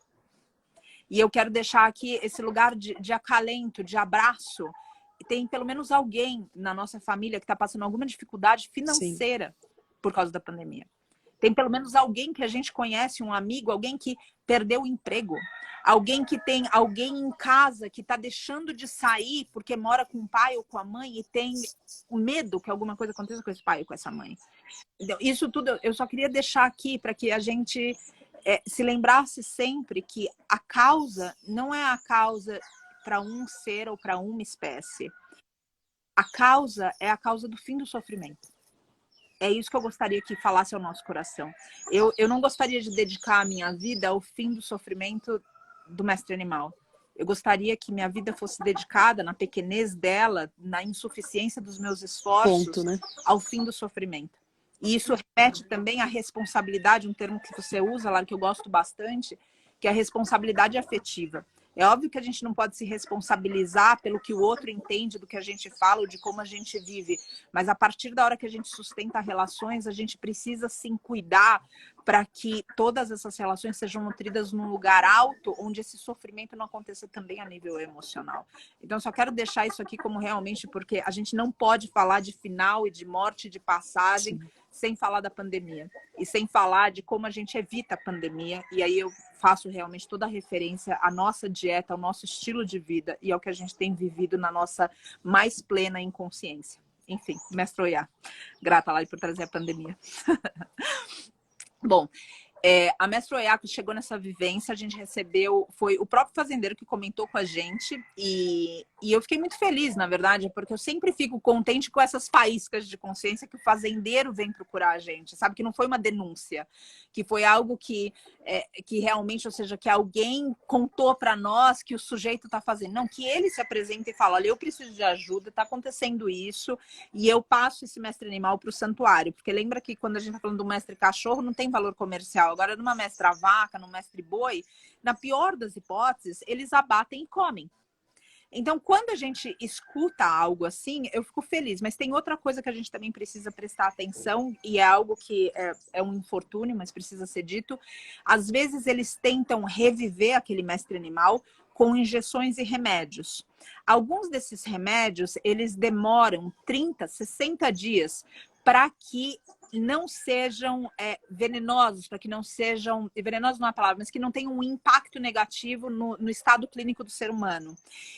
E eu quero deixar aqui esse lugar de acalento, de abraço. Tem pelo menos alguém na nossa família que está passando alguma dificuldade financeira por causa da pandemia. Tem pelo menos alguém que a gente conhece, um amigo, alguém que perdeu o emprego. Alguém que tem alguém em casa que está deixando de sair porque mora com o pai ou com a mãe e tem o medo que alguma coisa aconteça com esse pai ou com essa mãe. Então, isso tudo eu só queria deixar aqui para que a gente se lembrasse sempre que a causa não é a causa para um ser ou para uma espécie. A causa é a causa do fim do sofrimento. É isso que eu gostaria que falasse ao nosso coração. Eu não gostaria de dedicar a minha vida ao fim do sofrimento do mestre animal. Eu gostaria que minha vida fosse dedicada, na pequenez dela, na insuficiência dos meus esforços, ao fim do sofrimento. E isso repete também a responsabilidade, um termo que você usa, lá que eu gosto bastante, que é a responsabilidade afetiva. É óbvio que a gente não pode se responsabilizar pelo que o outro entende do que a gente fala ou de como a gente vive, mas a partir da hora que a gente sustenta relações, a gente precisa sim cuidar para que todas essas relações sejam nutridas num lugar alto, onde esse sofrimento não aconteça também a nível emocional. Então, eu só quero deixar isso aqui como realmente, porque a gente não pode falar de final e de morte, de passagem, sem falar da pandemia. E sem falar de como a gente evita a pandemia. E aí eu faço realmente toda a referência à nossa dieta, ao nosso estilo de vida e ao que a gente tem vivido na nossa mais plena inconsciência. Enfim, mestre Oiá, grata lá por trazer a pandemia. Bom, A Mestre Oyako chegou nessa vivência, a gente recebeu, foi o próprio fazendeiro que comentou com a gente, e eu fiquei muito feliz, na verdade, porque eu sempre fico contente com essas faíscas de consciência que o fazendeiro vem procurar a gente, sabe? Que não foi uma denúncia, que foi algo que realmente, ou seja, que alguém contou para nós que o sujeito está fazendo. Não, que ele se apresenta e fala, olha, eu preciso de ajuda, está acontecendo isso, e eu passo esse mestre animal para o santuário, porque lembra que quando a gente está falando do mestre cachorro, não tem valor comercial. Agora, numa mestra vaca, no mestre boi, na pior das hipóteses, eles abatem e comem. Então, quando a gente escuta algo assim, eu fico feliz. Mas tem outra coisa que a gente também precisa prestar atenção, e é algo que é um infortúnio, mas precisa ser dito. Às vezes, eles tentam reviver aquele mestre animal com injeções e remédios. Alguns desses remédios, eles demoram 30, 60 dias para que não sejam venenosos, para que não sejam, venenosos não é a palavra, mas que não tenham um impacto negativo no estado clínico do ser humano.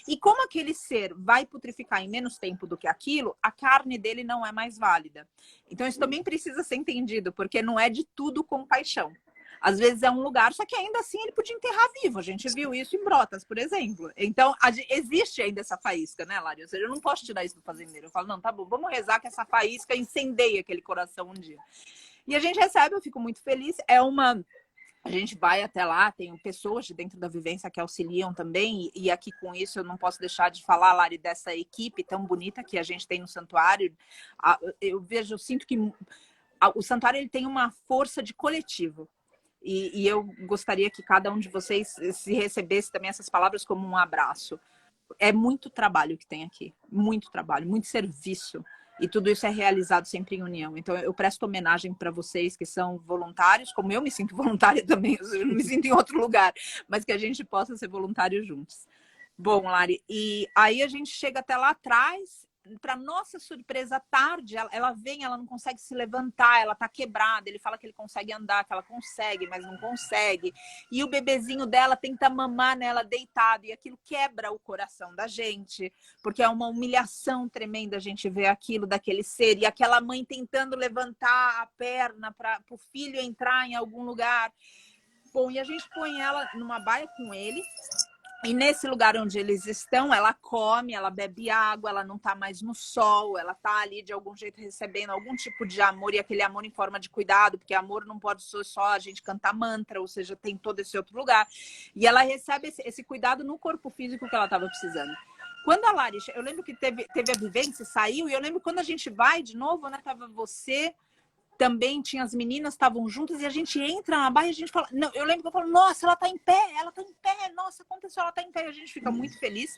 E como aquele ser vai putrificar em menos tempo do que aquilo, a carne dele não é mais válida. Então isso também precisa ser entendido, porque não é de tudo compaixão. Às vezes é um lugar, só que ainda assim ele podia enterrar vivo. A gente viu isso em Brotas, por exemplo. Então, existe ainda essa faísca, né, Lari? Ou seja, eu não posso tirar isso do fazendeiro. Eu falo, não, tá bom, vamos rezar que essa faísca incendeie aquele coração um dia. E a gente recebe, eu fico muito feliz. A gente vai até lá, tem pessoas de dentro da vivência que auxiliam também. E aqui com isso eu não posso deixar de falar, Lari, dessa equipe tão bonita que a gente tem no santuário. Eu sinto que o santuário ele tem uma força de coletivo. E eu gostaria que cada um de vocês se recebesse também essas palavras como um abraço. É muito trabalho que tem aqui. Muito trabalho, muito serviço. E tudo isso é realizado sempre em união. Então, eu presto homenagem para vocês que são voluntários, como eu me sinto voluntária também. Eu não me sinto em outro lugar. Mas que a gente possa ser voluntários juntos. Bom, Lari, e aí a gente chega até lá atrás. Para nossa surpresa, tarde, ela vem, ela não consegue se levantar, ela tá quebrada. Ele fala que ele consegue andar, que ela consegue, mas não consegue. E o bebezinho dela tenta mamar nela deitado, e aquilo quebra o coração da gente, porque é uma humilhação tremenda a gente ver aquilo daquele ser, e aquela mãe tentando levantar a perna para o filho entrar em algum lugar. Bom, e a gente põe ela numa baia com ele. E nesse lugar onde eles estão, ela come, ela bebe água, ela não está mais no sol, ela está ali de algum jeito recebendo algum tipo de amor, e aquele amor em forma de cuidado, porque amor não pode ser só a gente cantar mantra, ou seja, tem todo esse outro lugar. E ela recebe esse cuidado no corpo físico que ela estava precisando. Quando a Lari, eu lembro que teve a vivência, saiu, e eu lembro quando a gente vai de novo, né, tava você... Também tinha as meninas, estavam juntas, e a gente entra na baia e a gente fala... Não, eu lembro que eu falo, nossa, ela tá em pé, nossa, aconteceu, ela tá em pé, e a gente fica muito feliz.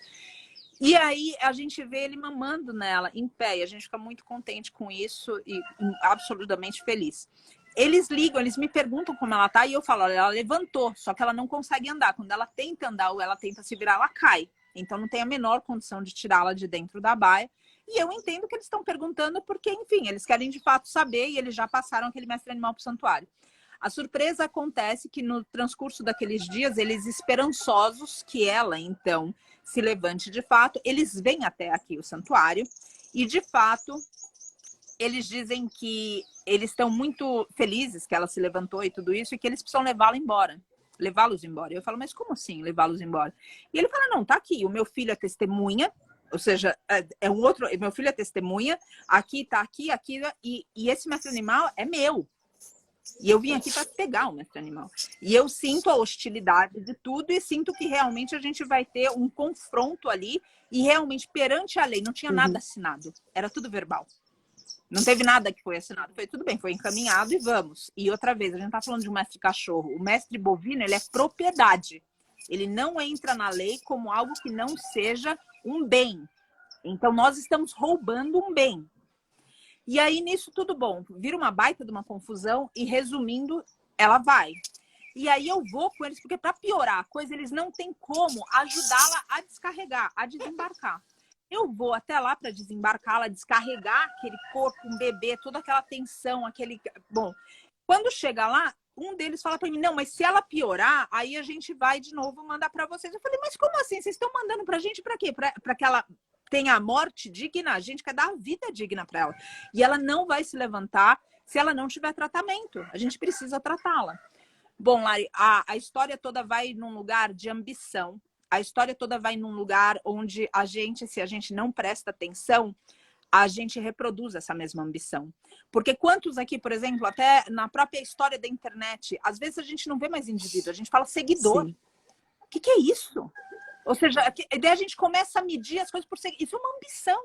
E aí a gente vê ele mamando nela, em pé, e a gente fica muito contente com isso e absolutamente feliz. Eles ligam, eles me perguntam como ela tá, e eu falo, olha, ela levantou, só que ela não consegue andar. Quando ela tenta andar ou ela tenta se virar, ela cai. Então não tem a menor condição de tirá-la de dentro da baia. E eu entendo que eles estão perguntando porque, enfim, eles querem de fato saber, e eles já passaram aquele mestre animal para o santuário. A surpresa acontece que no transcurso daqueles dias, eles esperançosos que ela, então, se levante de fato, eles vêm até aqui o santuário e, de fato, eles dizem que eles estão muito felizes que ela se levantou e tudo isso, e que eles precisam levá-los embora. Eu falo, mas como assim levá-los embora? E ele fala, não, tá aqui, o meu filho é testemunha, ou seja, meu filho é testemunha, aqui, e esse mestre animal é meu. E eu vim aqui para pegar o mestre animal. E eu sinto a hostilidade de tudo, e sinto que realmente a gente vai ter um confronto ali, e realmente perante a lei, não tinha nada assinado, era tudo verbal. Não teve nada que foi assinado. Foi tudo bem, foi encaminhado e vamos. E outra vez, a gente está falando de um mestre cachorro. O mestre bovino, ele é propriedade. Ele não entra na lei como algo que não seja um bem. Então, nós estamos roubando um bem. E aí, nisso, tudo bom. Vira uma baita de uma confusão e, resumindo, ela vai. E aí eu vou com eles, porque para piorar a coisa, eles não têm como ajudá-la a descarregar, a desembarcar. Eu vou até lá para desembarcá-la, descarregar aquele corpo, um bebê, toda aquela tensão, aquele... Bom, quando chega lá, um deles fala para mim, não, mas se ela piorar, aí a gente vai de novo mandar para vocês. Eu falei, mas como assim? Vocês estão mandando para a gente para quê? Para que ela tenha a morte digna? A gente quer dar a vida digna para ela. E ela não vai se levantar se ela não tiver tratamento. A gente precisa tratá-la. Bom, Lari, a história toda vai num lugar de ambição. A história toda vai num lugar onde a gente, se a gente não presta atenção, a gente reproduz essa mesma ambição. Porque quantos aqui, por exemplo, até na própria história da internet, às vezes a gente não vê mais indivíduo, a gente fala seguidor. Sim. O que é isso? Ou seja, daí a gente começa a medir as coisas por seguidor. Isso é uma ambição.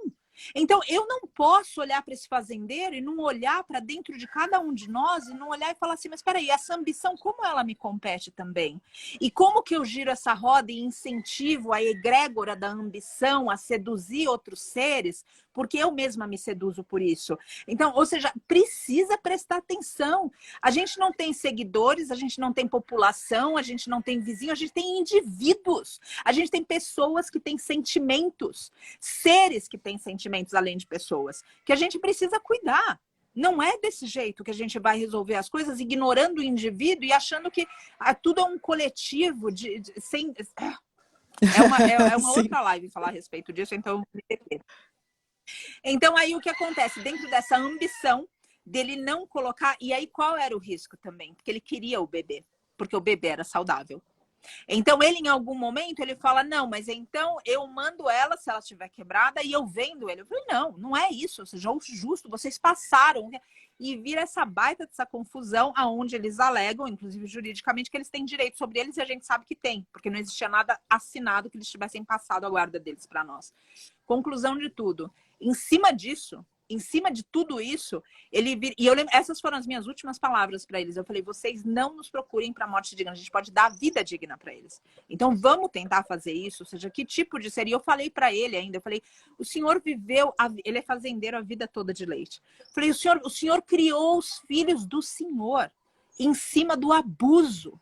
Então, eu não posso olhar para esse fazendeiro e não olhar para dentro de cada um de nós e não olhar e falar assim, mas espera aí, essa ambição, como ela me compete também? E como que eu giro essa roda e incentivo a egrégora da ambição a seduzir outros seres, porque eu mesma me seduzo por isso. Então, ou seja, precisa prestar atenção. A gente não tem seguidores, a gente não tem população, a gente não tem vizinho, a gente tem indivíduos. A gente tem pessoas que têm sentimentos, seres que têm sentimentos além de pessoas, que a gente precisa cuidar. Não é desse jeito que a gente vai resolver as coisas, ignorando o indivíduo e achando que tudo é um coletivo sem... É uma outra live falar a respeito disso, então... Então, aí o que acontece? Dentro dessa ambição dele não colocar... E aí, qual era o risco também? Porque ele queria o bebê, porque o bebê era saudável. Então, ele, em algum momento, ele fala, não, mas então eu mando ela se ela estiver quebrada e eu vendo ele. Eu falei, não, não é isso. Ou seja, o justo, vocês passaram. E vira essa baita dessa confusão, aonde eles alegam, inclusive juridicamente, que eles têm direito sobre eles e a gente sabe que tem, porque não existia nada assinado que eles tivessem passado a guarda deles para nós. Conclusão de tudo. Em cima disso, em cima de tudo isso, e eu lembro, essas foram as minhas últimas palavras para eles. Eu falei, vocês não nos procurem para morte digna, a gente pode dar vida digna para eles. Então vamos tentar fazer isso, ou seja, que tipo de seria? Eu falei para ele ainda, eu falei, o senhor viveu, ele é fazendeiro a vida toda de leite. Eu falei, o senhor criou os filhos do senhor em cima do abuso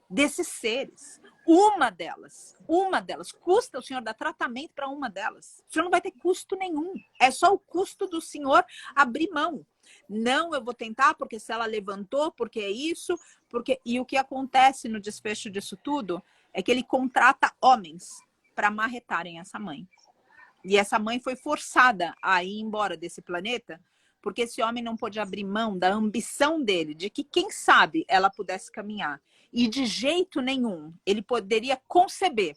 desses seres. Uma delas, custa o senhor dar tratamento para uma delas. O senhor não vai ter custo nenhum. É só o custo do senhor abrir mão. Não, eu vou tentar, porque se ela levantou, porque é isso, porque... E o que acontece no desfecho disso tudo é que ele contrata homens para marretarem essa mãe. E essa mãe foi forçada a ir embora desse planeta, porque esse homem não pôde abrir mão da ambição dele, de que, quem sabe, ela pudesse caminhar. E de jeito nenhum ele poderia conceber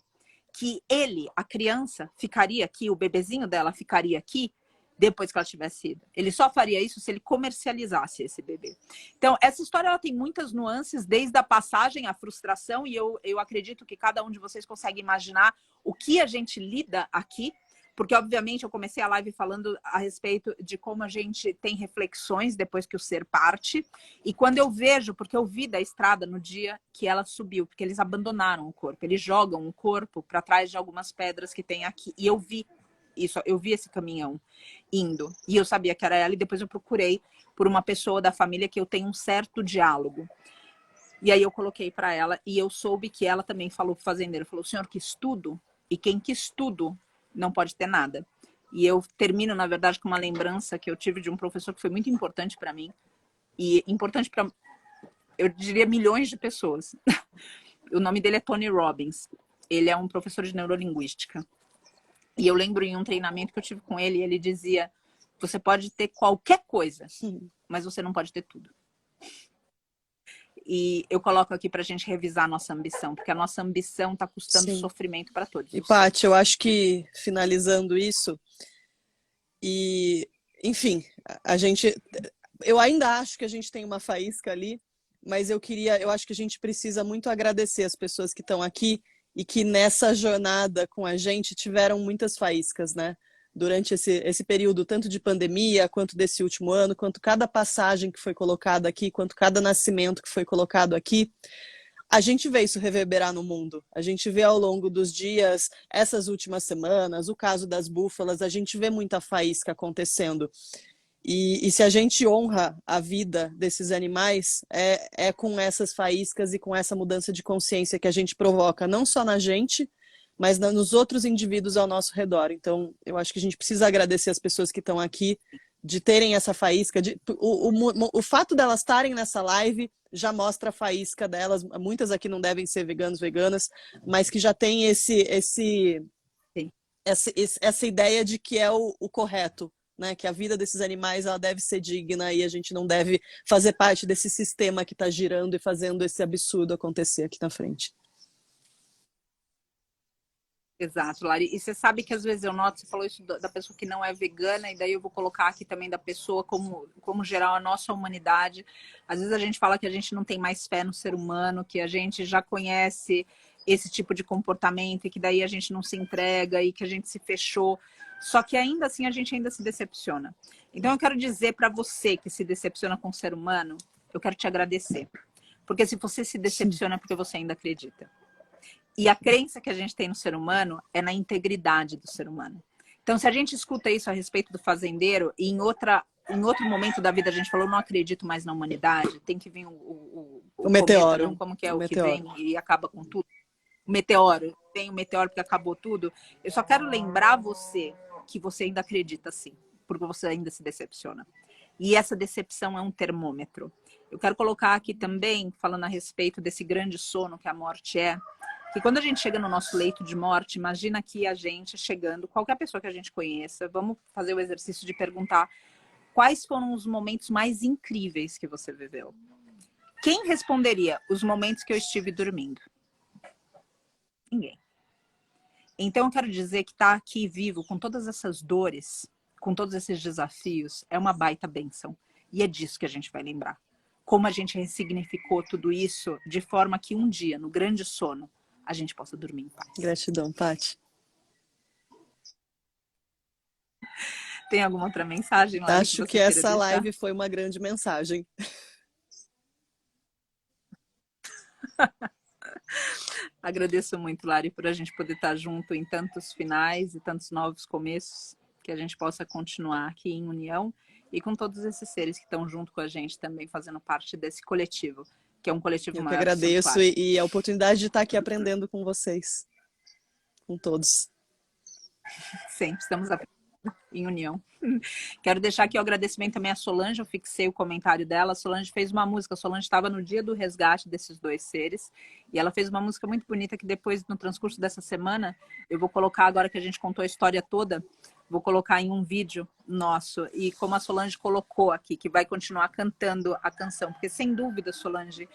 que ele, a criança, ficaria aqui, o bebezinho dela ficaria aqui depois que ela tivesse ido. Ele só faria isso se ele comercializasse esse bebê. Então, essa história ela tem muitas nuances, desde a passagem, a frustração, e eu acredito que cada um de vocês consegue imaginar o que a gente lida aqui, porque, obviamente, eu comecei a live falando a respeito de como a gente tem reflexões depois que o ser parte. E quando eu vejo, porque eu vi da estrada no dia que ela subiu, porque eles abandonaram o corpo. Eles jogam o corpo para trás de algumas pedras que tem aqui. E eu vi isso, eu vi esse caminhão indo. E eu sabia que era ela. E depois eu procurei por uma pessoa da família que eu tenho um certo diálogo. E aí eu coloquei para ela. E eu soube que ela também falou para o fazendeiro. Falou, o senhor quis tudo? E quem quis tudo não pode ter nada. E eu termino, na verdade, com uma lembrança que eu tive de um professor que foi muito importante para mim. E importante para, eu diria, milhões de pessoas. O nome dele é Tony Robbins. Ele é um professor de neurolinguística. E eu lembro em um treinamento que eu tive com ele, ele dizia, você pode ter qualquer coisa, mas você não pode ter tudo. E eu coloco aqui para a gente revisar a nossa ambição, porque a nossa ambição está custando sofrimento para todos. E, Paty, eu acho que, finalizando isso, e, enfim, eu ainda acho que a gente tem uma faísca ali, mas eu acho que a gente precisa muito agradecer as pessoas que estão aqui e que nessa jornada com a gente tiveram muitas faíscas, né? Durante esse período, tanto de pandemia, quanto desse último ano, quanto cada passagem que foi colocada aqui, quanto cada nascimento que foi colocado aqui, a gente vê isso reverberar no mundo. A gente vê ao longo dos dias, essas últimas semanas, o caso das búfalas, a gente vê muita faísca acontecendo. E se a gente honra a vida desses animais, é com essas faíscas e com essa mudança de consciência que a gente provoca, não só na gente, mas nos outros indivíduos ao nosso redor. Então, eu acho que a gente precisa agradecer as pessoas que estão aqui, de terem essa faísca. O fato delas estarem nessa live já mostra a faísca delas. Muitas aqui não devem ser veganos, veganas, mas que já tem essa ideia de que é o correto né? Que a vida desses animais ela deve ser digna e a gente não deve fazer parte desse sistema que está girando e fazendo esse absurdo acontecer aqui na frente. Exato, Lari. E você sabe que às vezes eu noto, você falou isso da pessoa que não é vegana, e daí eu vou colocar aqui também da pessoa como geral a nossa humanidade. Às vezes a gente fala que a gente não tem mais fé no ser humano, que a gente já conhece esse tipo de comportamento e que daí a gente não se entrega e que a gente se fechou. Só que ainda assim a gente ainda se decepciona. Então eu quero dizer para você que se decepciona com o ser humano, eu quero te agradecer. Porque se você se decepciona é porque você ainda acredita. E a crença que a gente tem no ser humano é na integridade do ser humano. Então, se a gente escuta isso a respeito do fazendeiro e em outro momento da vida a gente falou, não acredito mais na humanidade, tem que vir O meteoro. Cometa, como que é o meteoro. que vem e acaba com tudo. O meteoro, tem o meteoro porque acabou tudo. Eu só quero lembrar você que você ainda acredita sim, porque você ainda se decepciona. E essa decepção é um termômetro. Eu quero colocar aqui também, falando a respeito desse grande sono que a morte é, que quando a gente chega no nosso leito de morte, imagina que a gente chegando, qualquer pessoa que a gente conheça, vamos fazer o exercício de perguntar quais foram os momentos mais incríveis que você viveu. Quem responderia os momentos que eu estive dormindo? Ninguém. Então eu quero dizer que estar aqui vivo com todas essas dores, com todos esses desafios, é uma baita bênção. E é disso que a gente vai lembrar. Como a gente ressignificou tudo isso de forma que um dia, no grande sono, a gente possa dormir em paz. Gratidão, Paty. Tem alguma outra mensagem, Lari, Acho que essa live foi uma grande mensagem. Agradeço muito, Lari, por a gente poder estar junto em tantos finais e tantos novos começos, que a gente possa continuar aqui em união e com todos esses seres que estão junto com a gente também, fazendo parte desse coletivo, que é um coletivo maior. Eu que agradeço e a oportunidade de estar aqui aprendendo com vocês, com todos. Sempre estamos em união. Quero deixar aqui o agradecimento também à Solange, eu fixei o comentário dela. A Solange fez uma música, a Solange estava no dia do resgate desses dois seres, e ela fez uma música muito bonita que depois, no transcurso dessa semana, eu vou colocar, agora que a gente contou a história toda, vou colocar em um vídeo nosso, e como a Solange colocou aqui, que vai continuar cantando a canção, porque sem dúvida, Solange,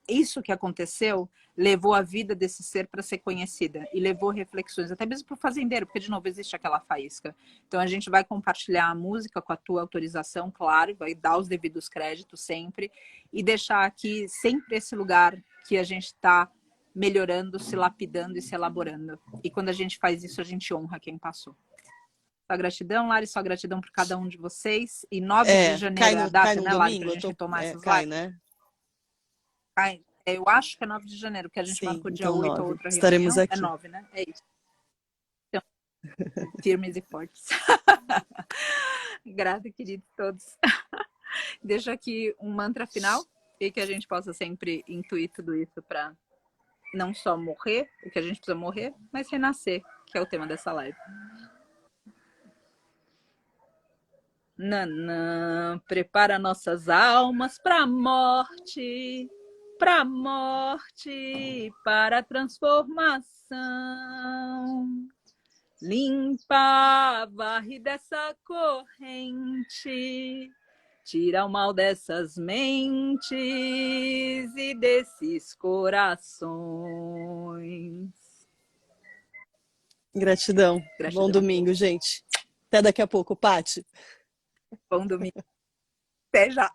isso que aconteceu levou a vida desse ser para ser conhecida e levou reflexões, até mesmo para o fazendeiro, porque, de novo, existe aquela faísca. Então, a gente vai compartilhar a música com a tua autorização, claro, vai dar os devidos créditos sempre e deixar aqui sempre esse lugar que a gente está melhorando, se lapidando e se elaborando. E quando a gente faz isso, a gente honra quem passou. Só gratidão, Lari, só gratidão por cada um de vocês. E 9 de janeiro é a data, né, Lari, para a gente retomar essas lives? Né? Eu acho que é 9 de janeiro, porque a gente marcou dia então 8 9. a outra Estaremos reunião. aqui. É 9, né? É isso. Então, firmes e fortes. Grata, queridos todos. Deixo aqui um mantra final e que a gente possa sempre intuir tudo isso para não só morrer, o que a gente precisa morrer, mas renascer, que é o tema dessa live. Nanã, prepara nossas almas para a morte, para a transformação. Limpa, varre dessa corrente, tira o mal dessas mentes e desses corações. Gratidão. Bom domingo, gente. Até daqui a pouco, Paty. Bom domingo. Até já.